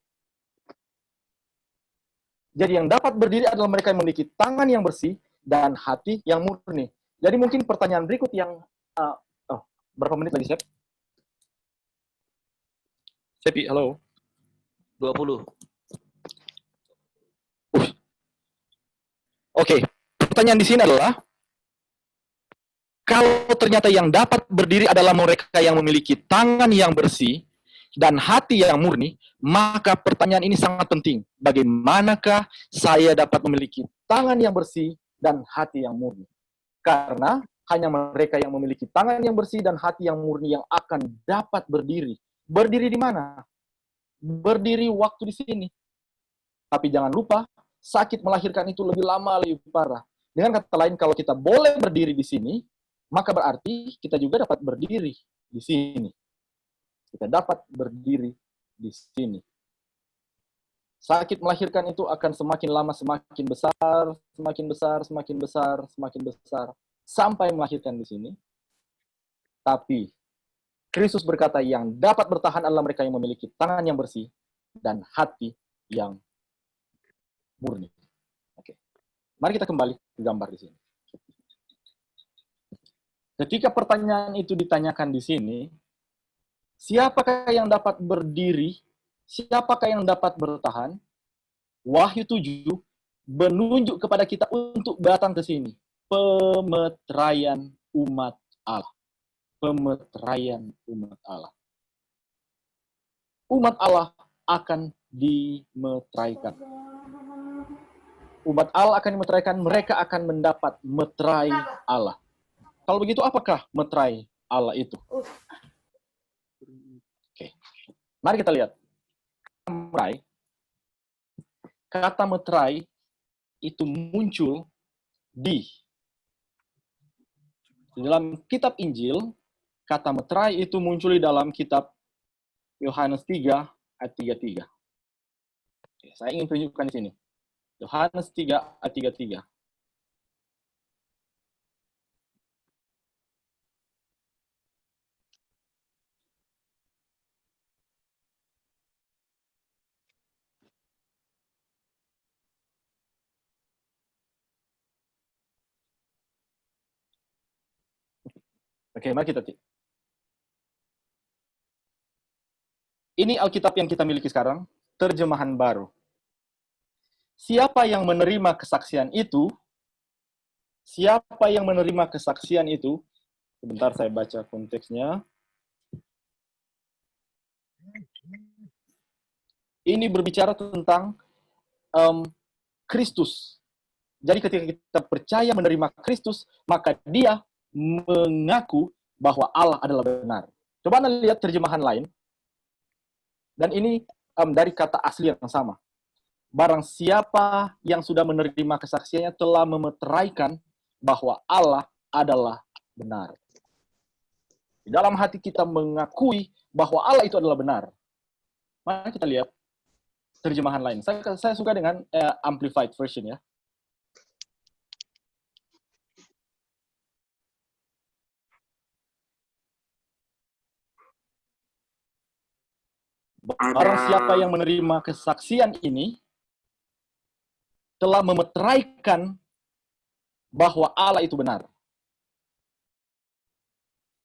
Jadi yang dapat berdiri adalah mereka yang memiliki tangan yang bersih dan hati yang murni. Jadi mungkin pertanyaan berikut yang berapa menit lagi, Sep? Sepi, halo. 20. Oke, pertanyaan di sini adalah, kalau ternyata yang dapat berdiri adalah mereka yang memiliki tangan yang bersih dan hati yang murni, maka pertanyaan ini sangat penting. Bagaimanakah saya dapat memiliki tangan yang bersih dan hati yang murni? Karena hanya mereka yang memiliki tangan yang bersih dan hati yang murni yang akan dapat berdiri. Berdiri di mana? Berdiri waktu di sini. Tapi jangan lupa, sakit melahirkan itu lebih lama, lebih parah. Dengan kata lain, kalau kita boleh berdiri di sini, maka berarti kita juga dapat berdiri di sini. Kita dapat berdiri di sini. Sakit melahirkan itu akan semakin lama semakin besar, semakin besar, semakin besar, semakin besar, sampai melahirkan di sini. Tapi Kristus berkata yang dapat bertahan adalah mereka yang memiliki tangan yang bersih dan hati yang murni. Oke. Mari kita kembali ke gambar di sini. Ketika pertanyaan itu ditanyakan di sini, siapakah yang dapat berdiri? Siapakah yang dapat bertahan? Wahyu 7 menunjuk kepada kita untuk datang ke sini. Pemeteraian umat Allah. Pemeteraian umat Allah. Umat Allah akan dimeteraikan. Umat Allah akan dimeteraikan, mereka akan mendapat meterai Allah. Kalau begitu, apakah meterai Allah itu? Oke. Mari kita lihat. Kata meterai itu muncul di dalam kitab Injil. Kata meterai itu muncul di dalam kitab Yohanes 3 ayat 33. Oke, saya ingin tunjukkan di sini. Yohanes 3 ayat 33. Oke, mari kita cek. Ini Alkitab yang kita miliki sekarang, terjemahan baru. Siapa yang menerima kesaksian itu? Siapa yang menerima kesaksian itu? Sebentar saya baca konteksnya. Ini berbicara tentang Kristus. Jadi ketika kita percaya menerima Kristus, maka dia mengaku bahwa Allah adalah benar. Coba Anda lihat terjemahan lain. Dan ini dari kata asli yang sama. Barang siapa yang sudah menerima kesaksiannya telah memeteraikan bahwa Allah adalah benar. Di dalam hati kita mengakui bahwa Allah itu adalah benar. Mari kita lihat terjemahan lain. Saya suka dengan Amplified Version ya. Barang siapa yang menerima kesaksian ini telah memeteraikan bahwa Allah itu benar.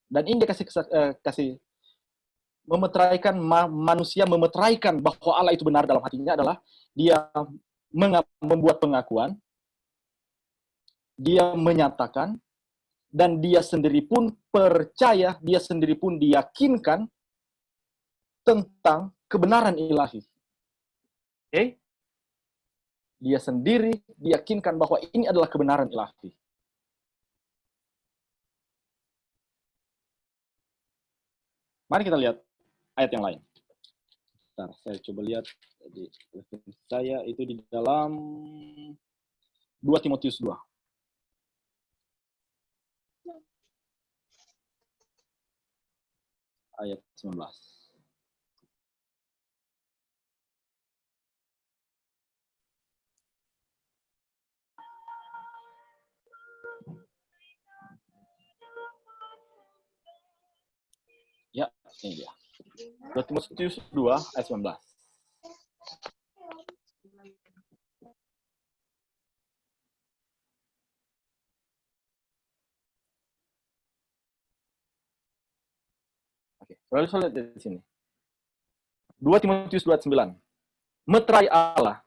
Dan ini dia kasih memeteraikan, manusia memeteraikan bahwa Allah itu benar dalam hatinya adalah dia membuat pengakuan, dia menyatakan, dan dia sendiri pun percaya, dia sendiri pun diyakinkan tentang kebenaran ilahi. Oke? Dia sendiri diyakinkan bahwa ini adalah kebenaran ilahi. Mari kita lihat ayat yang lain. Bentar, saya coba lihat. Jadi, saya itu di dalam 2 Timotius 2. Ayat 19. Ya, ini dia. 2 Timotius 2 ayat 19. Oke, saya lihat di sini. 2 Timotius 2 ayat 9. Meterai Allah.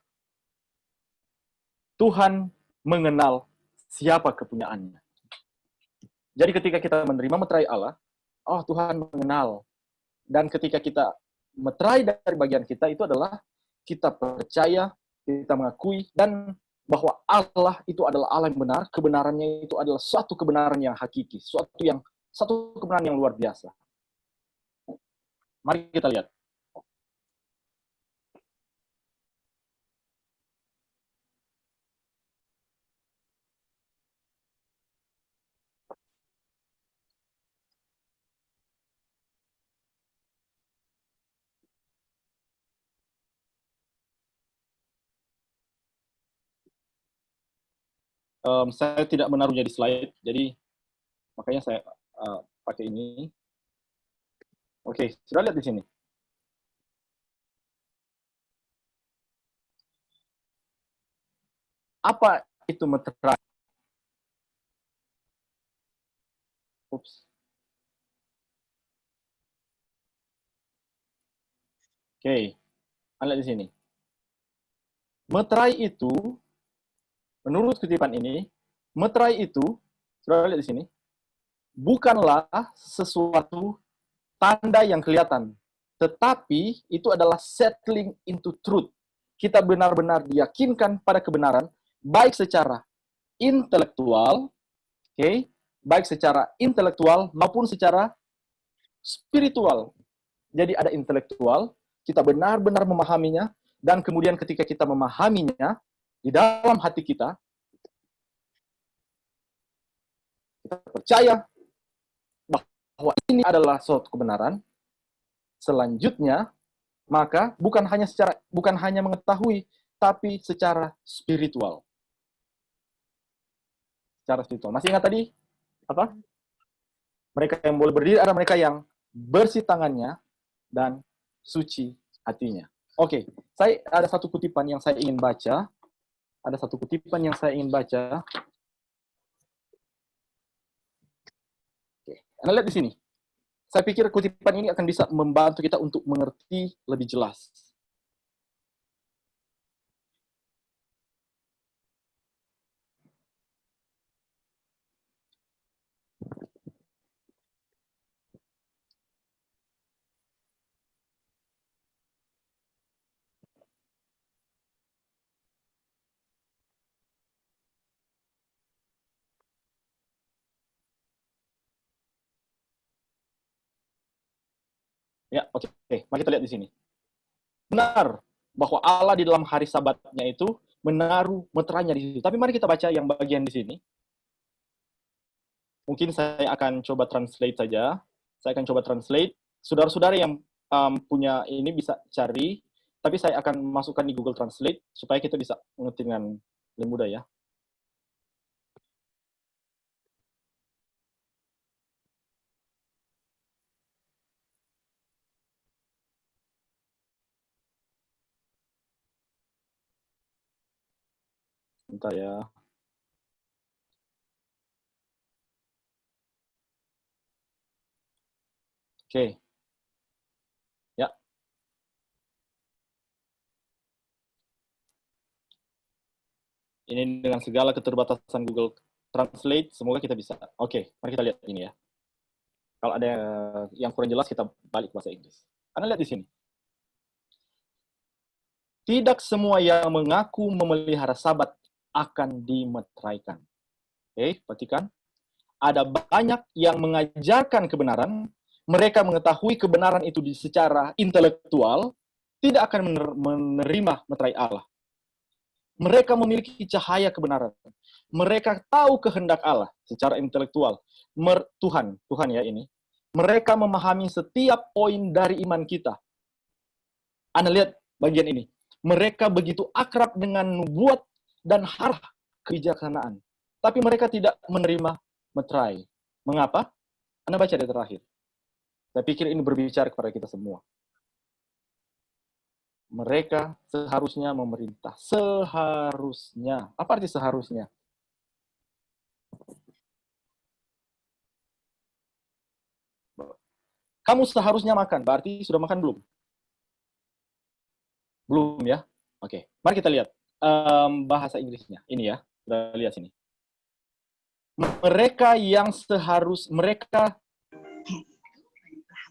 Tuhan mengenal siapa kepunyaannya. Jadi ketika kita menerima meterai Allah, oh Tuhan mengenal. Dan ketika kita meterai dari bagian kita, itu adalah kita percaya, kita mengakui, dan bahwa Allah itu adalah Allah yang benar, kebenarannya itu adalah suatu kebenaran yang hakiki, satu kebenaran yang luar biasa. Mari kita lihat. Saya tidak menaruhnya di slide, jadi makanya saya pakai ini. Oke, sudah lihat di sini. Apa itu meterai? Oops. Oke, lihat di sini. Meterai itu, menurut kutipan ini, meterai itu, sudah lihat di sini, bukanlah sesuatu tanda yang kelihatan, tetapi itu adalah settling into truth. Kita benar-benar diyakinkan pada kebenaran, baik secara intelektual, baik secara intelektual maupun secara spiritual. Jadi ada intelektual, kita benar-benar memahaminya, dan kemudian ketika kita memahaminya, di dalam hati kita percaya bahwa ini adalah suatu kebenaran. Selanjutnya, maka bukan hanya mengetahui, tapi secara spiritual. Secara spiritual. Masih ingat tadi apa? Mereka yang boleh berdiri adalah mereka yang bersih tangannya dan suci hatinya. Oke, saya ada satu kutipan yang saya ingin baca. Oke, Anda lihat di sini. Saya pikir kutipan ini akan bisa membantu kita untuk mengerti lebih jelas. Ya, oke. Mari kita lihat di sini. Benar bahwa Allah di dalam hari Sabatnya itu menaruh meterainya di situ. Tapi mari kita baca yang bagian di sini. Mungkin saya akan coba translate saja. Saya akan coba translate. Saudara-saudara yang punya ini bisa cari, tapi saya akan masukkan di Google Translate supaya kita bisa mengerti dengan lebih mudah ya. Bentar ya. Oke. Ya. Ini dengan segala keterbatasan Google Translate, semoga kita bisa. Oke, mari kita lihat ini ya. Kalau ada yang kurang jelas, kita balik ke bahasa Inggris. Anda lihat di sini. Tidak semua yang mengaku memelihara Sabat akan dimeteraikan. Oke, perhatikan. Ada banyak yang mengajarkan kebenaran, mereka mengetahui kebenaran itu secara intelektual, tidak akan menerima meterai Allah. Mereka memiliki cahaya kebenaran. Mereka tahu kehendak Allah secara intelektual. Tuhan ya ini. Mereka memahami setiap poin dari iman kita. Anda lihat bagian ini. Mereka begitu akrab dengan nubuat dan harah kebijaksanaan. Tapi mereka tidak menerima meterai. Mengapa? Anda baca di terakhir. Saya pikir ini berbicara kepada kita semua. Mereka seharusnya memerintah. Seharusnya. Apa arti seharusnya? Kamu seharusnya makan. Berarti sudah makan belum? Belum ya? Oke. Mari kita lihat bahasa Inggrisnya. Ini ya. Sudah lihat sini. mereka yang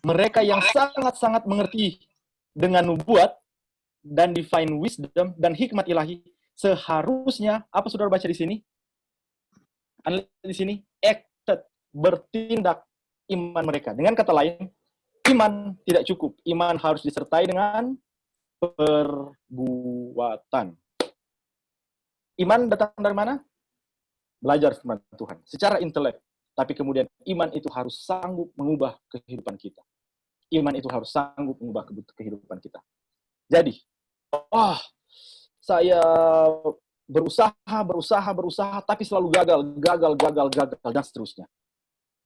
mereka yang sangat-sangat mengerti dengan nubuat dan divine wisdom dan hikmat ilahi, seharusnya apa saudara baca di sini? Anda lihat di sini, acted, bertindak iman mereka. Dengan kata lain, iman tidak cukup. Iman harus disertai dengan perbuatan. Iman datang dari mana? Belajar firman Tuhan secara intelek. Tapi kemudian iman itu harus sanggup mengubah kehidupan kita. Iman itu harus sanggup mengubah kehidupan kita. Jadi, saya berusaha, tapi selalu gagal, dan seterusnya.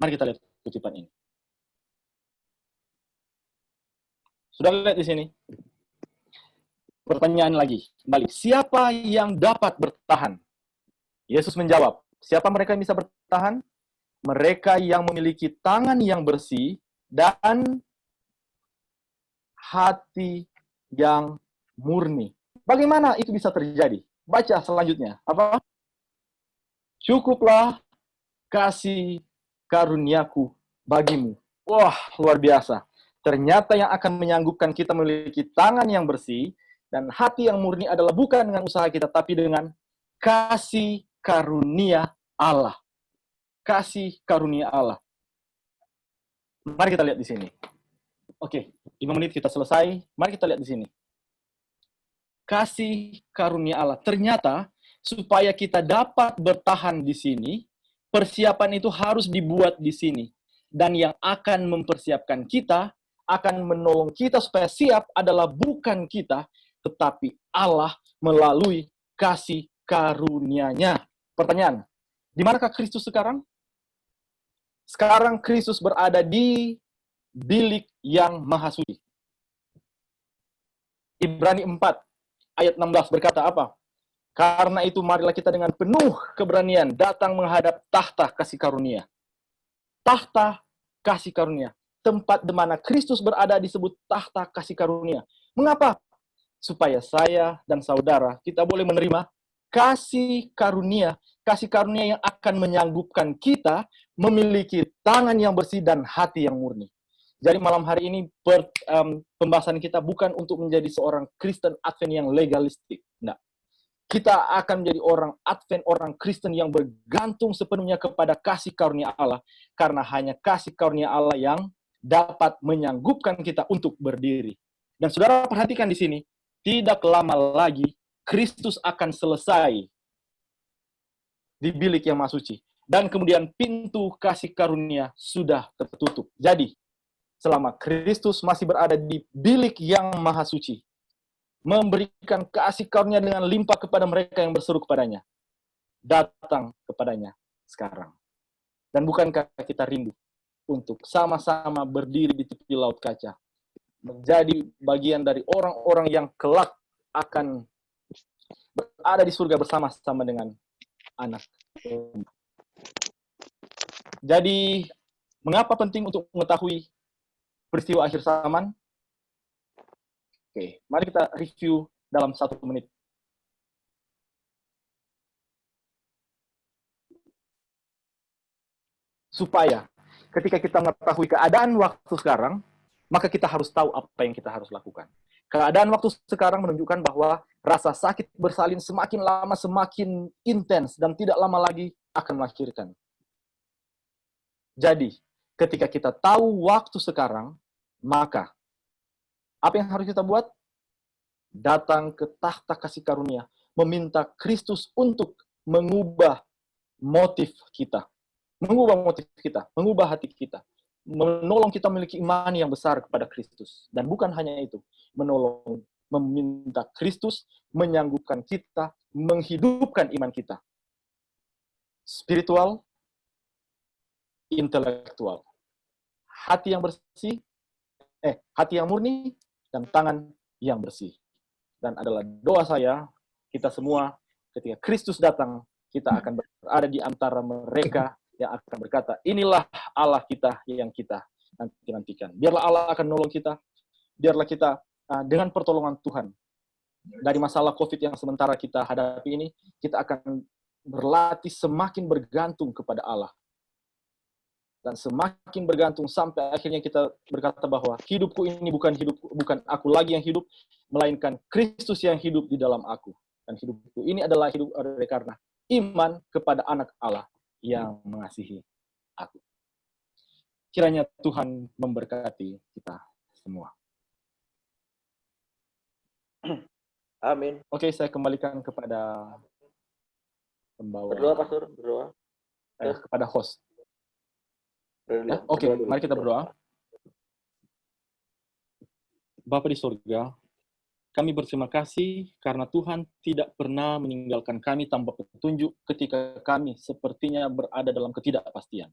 Mari kita lihat kutipan ini. Sudah lihat di sini? Pertanyaan lagi, kembali. Siapa yang dapat bertahan? Yesus menjawab, siapa mereka yang bisa bertahan? Mereka yang memiliki tangan yang bersih dan hati yang murni. Bagaimana itu bisa terjadi? Baca selanjutnya. Apa? Cukuplah kasih karuniaku bagimu. Wah, luar biasa. Ternyata yang akan menyanggupkan kita memiliki tangan yang bersih dan hati yang murni adalah bukan dengan usaha kita, tapi dengan kasih karunia Allah. Kasih karunia Allah. Mari kita lihat di sini. Oke, 5 menit kita selesai. Mari kita lihat di sini. Kasih karunia Allah. Ternyata, supaya kita dapat bertahan di sini, persiapan itu harus dibuat di sini. Dan yang akan mempersiapkan kita, akan menolong kita supaya siap adalah bukan kita, tetapi Allah melalui kasih karunia-Nya. Pertanyaan, di manakah Kristus sekarang? Sekarang Kristus berada di bilik yang maha suci. Ibrani 4 ayat 16 berkata apa? Karena itu marilah kita dengan penuh keberanian datang menghadap tahta kasih karunia. Tahta kasih karunia. Tempat di mana Kristus berada disebut tahta kasih karunia. Mengapa? Supaya saya dan saudara kita boleh menerima kasih karunia yang akan menyanggupkan kita memiliki tangan yang bersih dan hati yang murni. Jadi malam hari ini pembahasan kita bukan untuk menjadi seorang Kristen Advent yang legalistik. Nah, kita akan menjadi orang Advent, orang Kristen yang bergantung sepenuhnya kepada kasih karunia Allah. Karena hanya kasih karunia Allah yang dapat menyanggupkan kita untuk berdiri. Dan saudara perhatikan di sini, tidak lama lagi Kristus akan selesai di bilik yang maha suci. Dan kemudian pintu kasih karunia sudah tertutup. Jadi, selama Kristus masih berada di bilik yang maha suci, memberikan kasih karunia dengan limpah kepada mereka yang berseru kepadanya, datang kepadanya sekarang. Dan bukankah kita rindu untuk sama-sama berdiri di tepi laut kaca, menjadi bagian dari orang-orang yang kelak akan berada di surga bersama-sama dengan anak. Jadi, mengapa penting untuk mengetahui peristiwa akhir zaman? Oke, mari kita review dalam 1 menit. Supaya ketika kita mengetahui keadaan waktu sekarang, maka kita harus tahu apa yang kita harus lakukan. Keadaan waktu sekarang menunjukkan bahwa rasa sakit bersalin semakin lama semakin intens dan tidak lama lagi akan melahirkan. Jadi, ketika kita tahu waktu sekarang, maka apa yang harus kita buat? Datang ke tahta kasih karunia, meminta Kristus untuk mengubah motif kita, mengubah hati kita, menolong kita memiliki iman yang besar kepada Kristus. Dan bukan hanya itu, meminta Kristus menyanggupkan kita, menghidupkan iman kita. Spiritual, intelektual. Hati yang bersih, hati yang murni, dan tangan yang bersih. Dan adalah doa saya, kita semua, ketika Kristus datang, kita akan berada di antara mereka yang akan berkata, inilah Allah kita yang kita nantikan. Biarlah Allah akan menolong kita, biarlah kita dengan pertolongan Tuhan, dari masalah COVID yang sementara kita hadapi ini, kita akan berlatih semakin bergantung kepada Allah. Dan semakin bergantung sampai akhirnya kita berkata bahwa hidupku ini bukan aku lagi yang hidup, melainkan Kristus yang hidup di dalam aku. Dan hidupku ini adalah hidup karena iman kepada anak Allah yang mengasihi aku. Kiranya Tuhan memberkati kita semua. Amin. Oke, saya kembalikan kepada pembawa. Berdoa, Pastor. Berdoa. Kepada host. Ya, Berdoa. oke, Berdoa dulu. mari kita berdoa. Bapa di surga, kami berterima kasih karena Tuhan tidak pernah meninggalkan kami tanpa petunjuk ketika kami sepertinya berada dalam ketidakpastian.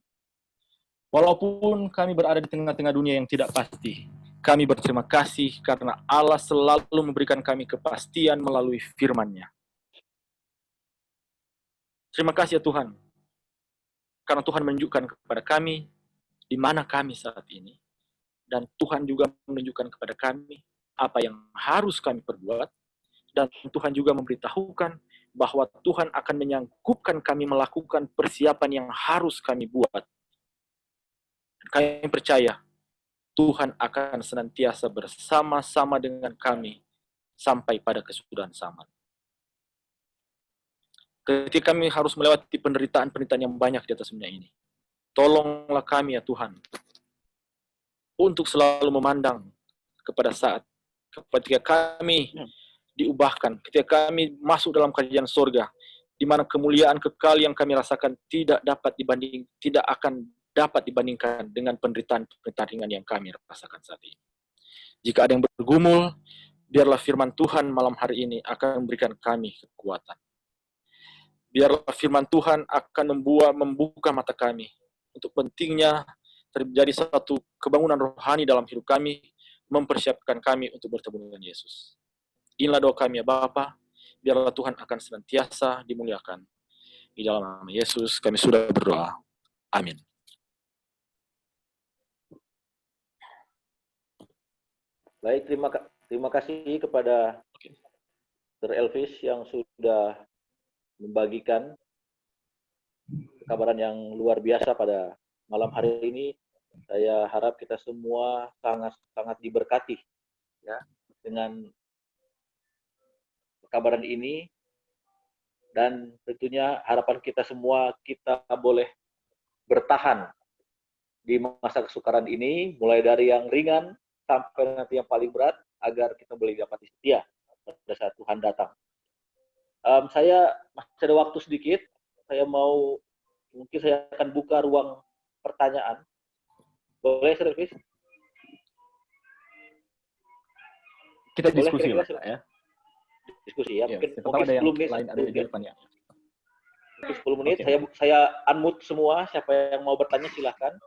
Walaupun kami berada di tengah-tengah dunia yang tidak pasti, kami berterima kasih karena Allah selalu memberikan kami kepastian melalui firman-Nya. Terima kasih ya Tuhan, karena Tuhan menunjukkan kepada kami di mana kami saat ini. Dan Tuhan juga menunjukkan kepada kami apa yang harus kami perbuat. Dan Tuhan juga memberitahukan bahwa Tuhan akan menyanggupkan kami melakukan persiapan yang harus kami buat. Kami percaya Tuhan akan senantiasa bersama-sama dengan kami sampai pada kesudahan zaman. Ketika kami harus melewati penderitaan-penderitaan yang banyak di atas dunia ini, tolonglah kami ya Tuhan, untuk selalu memandang kepada saat ketika kami diubahkan, ketika kami masuk dalam kerajaan surga, di mana kemuliaan kekal yang kami rasakan tidak akan dapat dibandingkan dengan penderitaan-penderitaan ringan yang kami rasakan saat ini. Jika ada yang bergumul, biarlah firman Tuhan malam hari ini akan memberikan kami kekuatan. Biarlah firman Tuhan akan membuka mata kami untuk pentingnya terjadi satu kebangunan rohani dalam hidup kami, mempersiapkan kami untuk bertemu dengan Yesus. Inilah doa kami ya Bapa, biarlah Tuhan akan senantiasa dimuliakan. Di dalam nama Yesus kami sudah berdoa. Amin. Baik, terima kasih kepada Dr. Elvis yang sudah membagikan kabaran yang luar biasa pada malam hari ini. Saya harap kita semua sangat diberkati ya dengan kabaran ini, dan tentunya harapan kita semua kita boleh bertahan di masa kesukaran ini, mulai dari yang ringan sampai nanti yang paling berat, agar kita boleh dapat setia pada saat Tuhan datang. Saya masih ada waktu sedikit, mungkin saya akan buka ruang pertanyaan. Boleh, Servis? Kita Boleh, diskusi lah kira-kira, ya. Diskusi ya, mungkin ada yang 10 menit. lain ada jawabannya. 10 menit, Okay. saya unmute semua, siapa yang mau bertanya silahkan.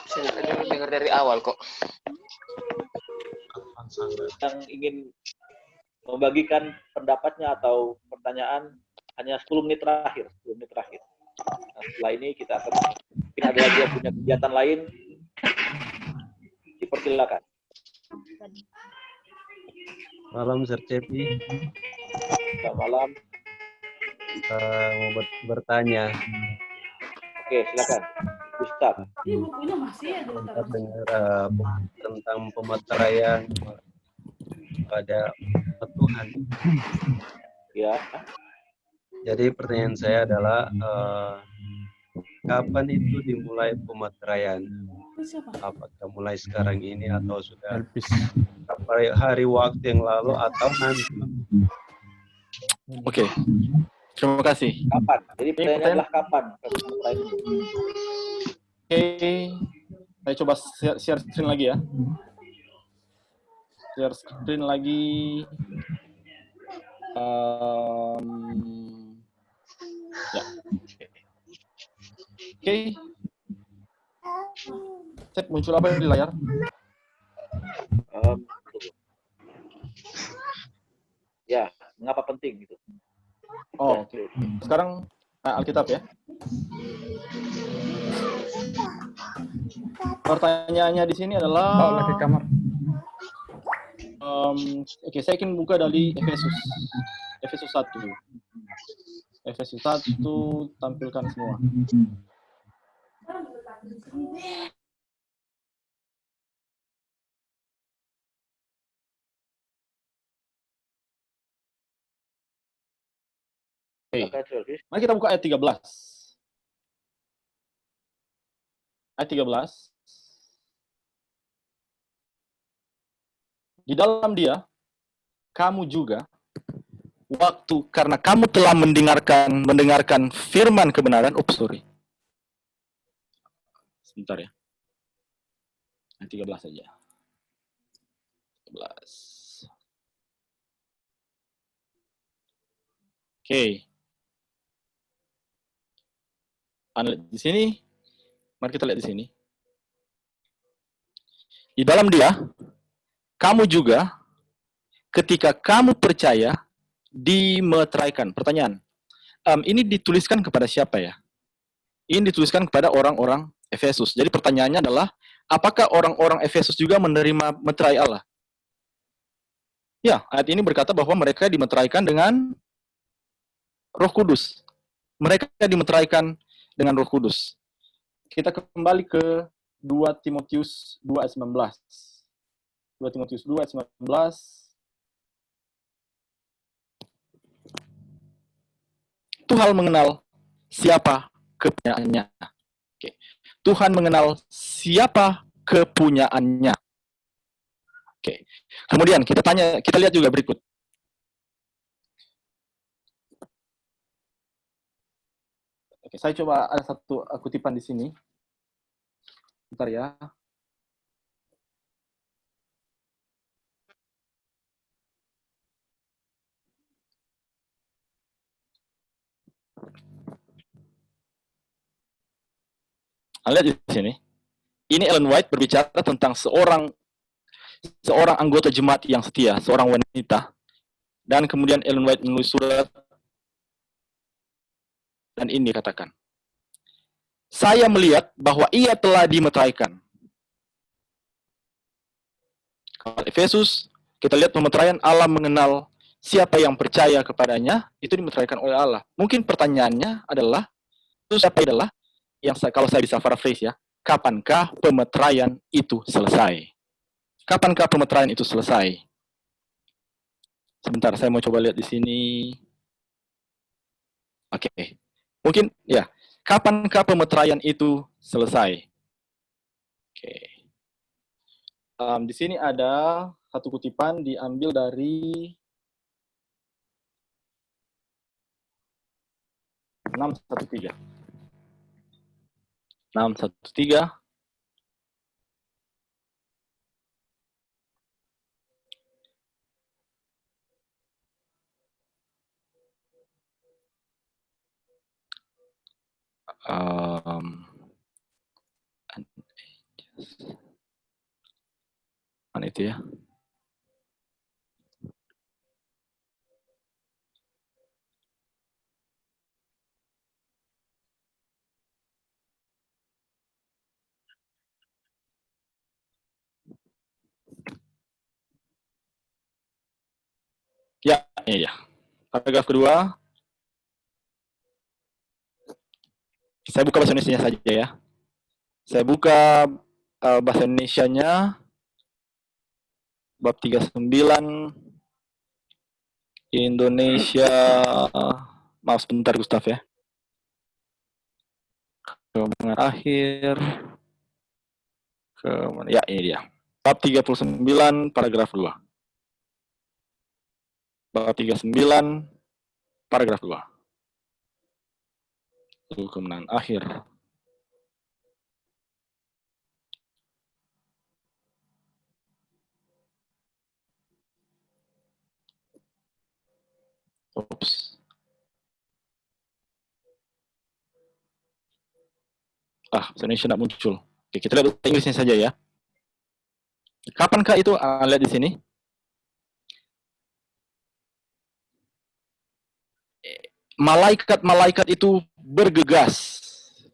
Saya dengar dari awal kok. Yang ingin membagikan pendapatnya atau pertanyaan hanya 10 menit terakhir. Nah, setelah ini kita akan, mungkin ada lagi yang punya kegiatan lain, dipersilakan. Malam Sir Cepi, Selamat malam. mau bertanya. Oke, silakan. Ustaz. Sempat dengar tentang pematerayan pada Tuhan. Ya. Jadi pertanyaan saya adalah kapan itu dimulai pemateraian? Apakah mulai sekarang ini atau sudah hari waktu yang lalu atau nanti? Oke. Terima kasih. Kapan? Jadi pertanyaannya adalah kapan? Oke. Saya coba share screen lagi ya. Share screen lagi. Ya. Oke. Cek muncul apa di layar? Ya, mengapa penting gitu? Oh, oke. Sekarang Alkitab ya. Pertanyaannya di sini adalah lagi kamar. Oke, saya ingin buka dari Efesus 1. Efesus 1, tampilkan semua. Oke. Silakan, Silvis. Mari kita buka ayat 13. Ayat 13. Di dalam Dia, kamu juga, karena kamu telah mendengarkan firman kebenaran. Sebentar ya. Ayat 13 saja. 13. Oke. Anda lihat di sini. Mari kita lihat di sini. Di dalam Dia, kamu juga, ketika kamu percaya, dimeteraikan. Pertanyaan, ini dituliskan kepada siapa ya? Ini dituliskan kepada orang-orang Efesus. Jadi pertanyaannya adalah, apakah orang-orang Efesus juga menerima meterai Allah? Ya, ayat ini berkata bahwa mereka dimeteraikan dengan Roh Kudus. Mereka dimeteraikan dengan Roh Kudus. Kita kembali ke 2 Timotius 2 ayat 19. 2 Timotius 2 ayat 19. Tuhan mengenal siapa kepunyaannya. Oke. Tuhan mengenal siapa kepunyaannya. Oke. Kemudian kita lihat juga berikut. Oke, saya coba ada satu kutipan di sini. Bentar ya. Lihat di sini. Ini Ellen White berbicara tentang seorang anggota jemaat yang setia, seorang wanita. Dan kemudian Ellen White menulis surat, dan ini dikatakan, saya melihat bahwa ia telah dimeteraikan. Kalau Efesus, kita lihat pemeteraian Allah mengenal siapa yang percaya kepadanya, itu dimeteraikan oleh Allah. Mungkin pertanyaannya adalah, itu siapa adalah, kalau saya bisa paraphrase ya, kapankah pemeteraian itu selesai? Kapankah pemeteraian itu selesai? Sebentar, saya mau coba lihat di sini. Oke. Mungkin, ya. Kapankah pemeteraian itu selesai? Oke. Di sini ada satu kutipan diambil dari 613. 613. Mana itu ya? Ya, ini ya. Paragraf kedua. Saya buka bahasa Indonesia saja ya. Saya buka bahasa Indonesianya. Bab 39. Indonesia. Maaf sebentar Gustaf ya. Kemenangan akhir. Ya, ini dia. Bab 39, paragraf 2. Bab 39, paragraf 2. Kemenangan akhir. Oops. Bahasa Indonesia tidak muncul. Oke, kita lihat bahasa Inggrisnya saja ya. Kapankah itu? Lihat di sini. Malaikat-malaikat itu bergegas.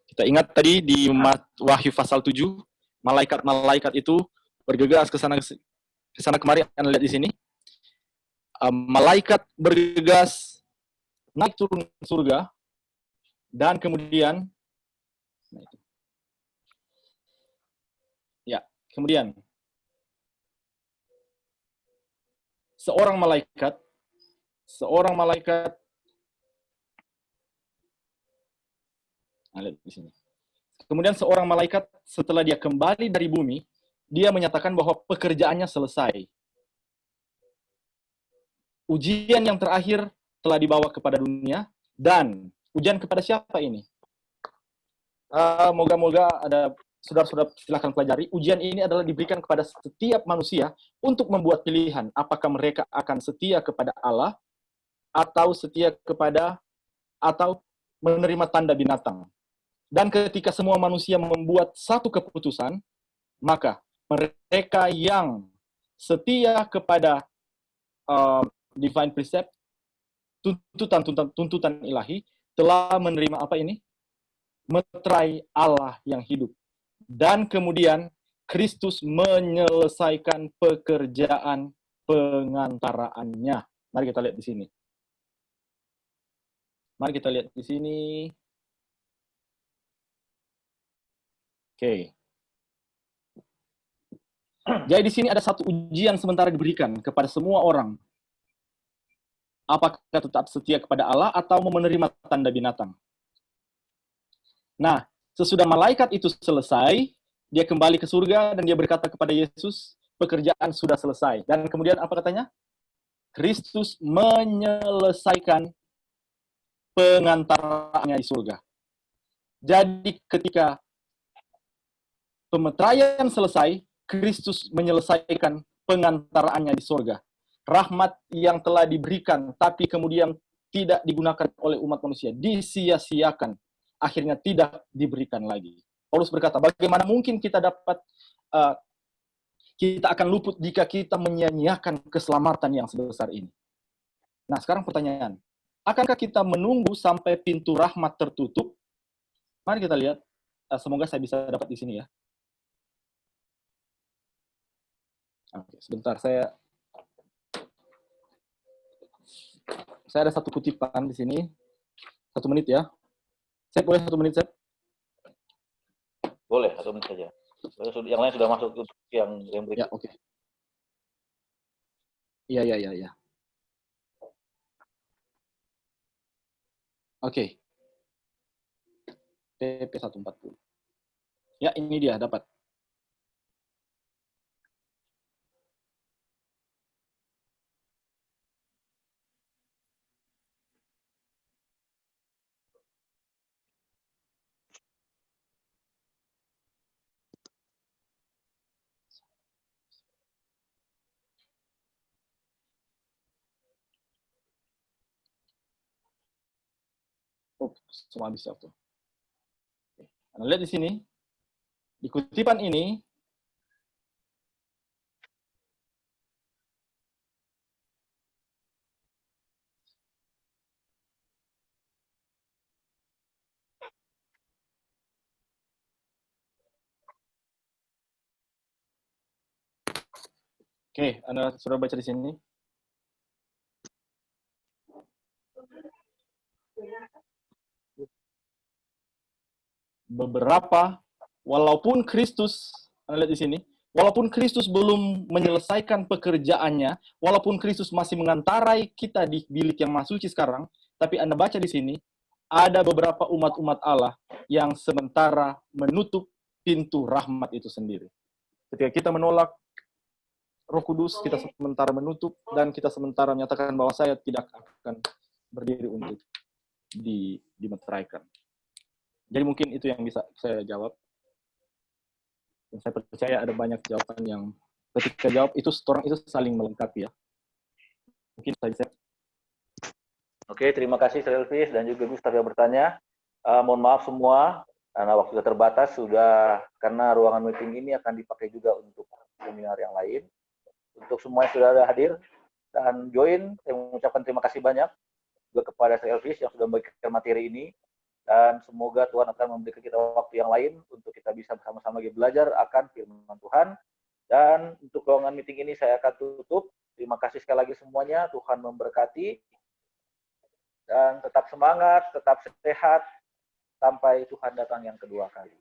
Kita ingat tadi di Wahyu pasal 7, malaikat-malaikat itu bergegas ke sana kemari. Anda lihat di sini. Malaikat bergegas naik turun ke surga, dan kemudian, kemudian seorang malaikat, lihat di sini. Kemudian seorang malaikat setelah dia kembali dari bumi, dia menyatakan bahwa pekerjaannya selesai. Ujian yang terakhir telah dibawa kepada dunia, dan ujian kepada siapa ini? Moga-moga ada saudara-saudara silahkan pelajari. Ujian ini adalah diberikan kepada setiap manusia untuk membuat pilihan apakah mereka akan setia kepada Allah atau setia kepada atau menerima tanda binatang. Dan ketika semua manusia membuat satu keputusan, maka mereka yang setia kepada divine precept, tuntutan ilahi, telah menerima apa ini? Meterai Allah yang hidup. Dan kemudian Kristus menyelesaikan pekerjaan pengantaraannya. Mari kita lihat di sini. Oke. Jadi di sini ada satu ujian sementara diberikan kepada semua orang. Apakah tetap setia kepada Allah atau menerima tanda binatang? Nah, sesudah malaikat itu selesai, dia kembali ke surga dan dia berkata kepada Yesus, pekerjaan sudah selesai. Dan kemudian apa katanya? Kristus menyelesaikan pengantaraannya di surga. Jadi ketika pemeteraian selesai, Kristus menyelesaikan pengantaraannya di surga. Rahmat yang telah diberikan, tapi kemudian tidak digunakan oleh umat manusia, disia-siakan, akhirnya tidak diberikan lagi. Paulus berkata, bagaimana mungkin kita dapat, kita akan luput jika kita menyia-nyiakan keselamatan yang sebesar ini. Nah, sekarang pertanyaan, akankah kita menunggu sampai pintu rahmat tertutup? Mari kita lihat, semoga saya bisa dapat di sini ya. Oke, sebentar, saya ada satu kutipan di sini. 1 menit ya. Saya boleh 1 menit, Seth? Boleh, 1 menit saja. Yang lain sudah masuk untuk yang berikut. Ya, oke. Iya. Oke. PP 140. Ya, ini dia, dapat. Semua habis waktu. Anda lihat di sini, di kutipan ini, oke, Anda sudah baca di sini. Beberapa, walaupun Kristus, Anda lihat di sini, walaupun Kristus belum menyelesaikan pekerjaannya, walaupun Kristus masih mengantarai kita di bilik yang maha suci sekarang, tapi Anda baca di sini, ada beberapa umat-umat Allah yang sementara menutup pintu rahmat itu sendiri. Ketika kita menolak Roh Kudus, kita sementara menutup, dan kita sementara menyatakan bahwa saya tidak akan berdiri untuk dimeteraikan. Jadi mungkin itu yang bisa saya jawab. Dan saya percaya ada banyak jawaban yang ketika jawab itu orang itu saling melengkapi ya. Mungkin saya. Oke, terima kasih Elvis dan juga Gustaf yang bertanya. Mohon maaf semua karena waktu sudah terbatas, karena ruangan meeting ini akan dipakai juga untuk seminar yang lain. Untuk semua yang sudah ada hadir dan join, saya mengucapkan terima kasih banyak juga kepada Elvis yang sudah membagikan materi ini. Dan semoga Tuhan akan memberikan kita waktu yang lain untuk kita bisa bersama-sama lagi belajar akan firman Tuhan. Dan untuk ruangan meeting ini saya akan tutup. Terima kasih sekali lagi semuanya. Tuhan memberkati. dan tetap semangat, tetap sehat sampai Tuhan datang yang kedua kali.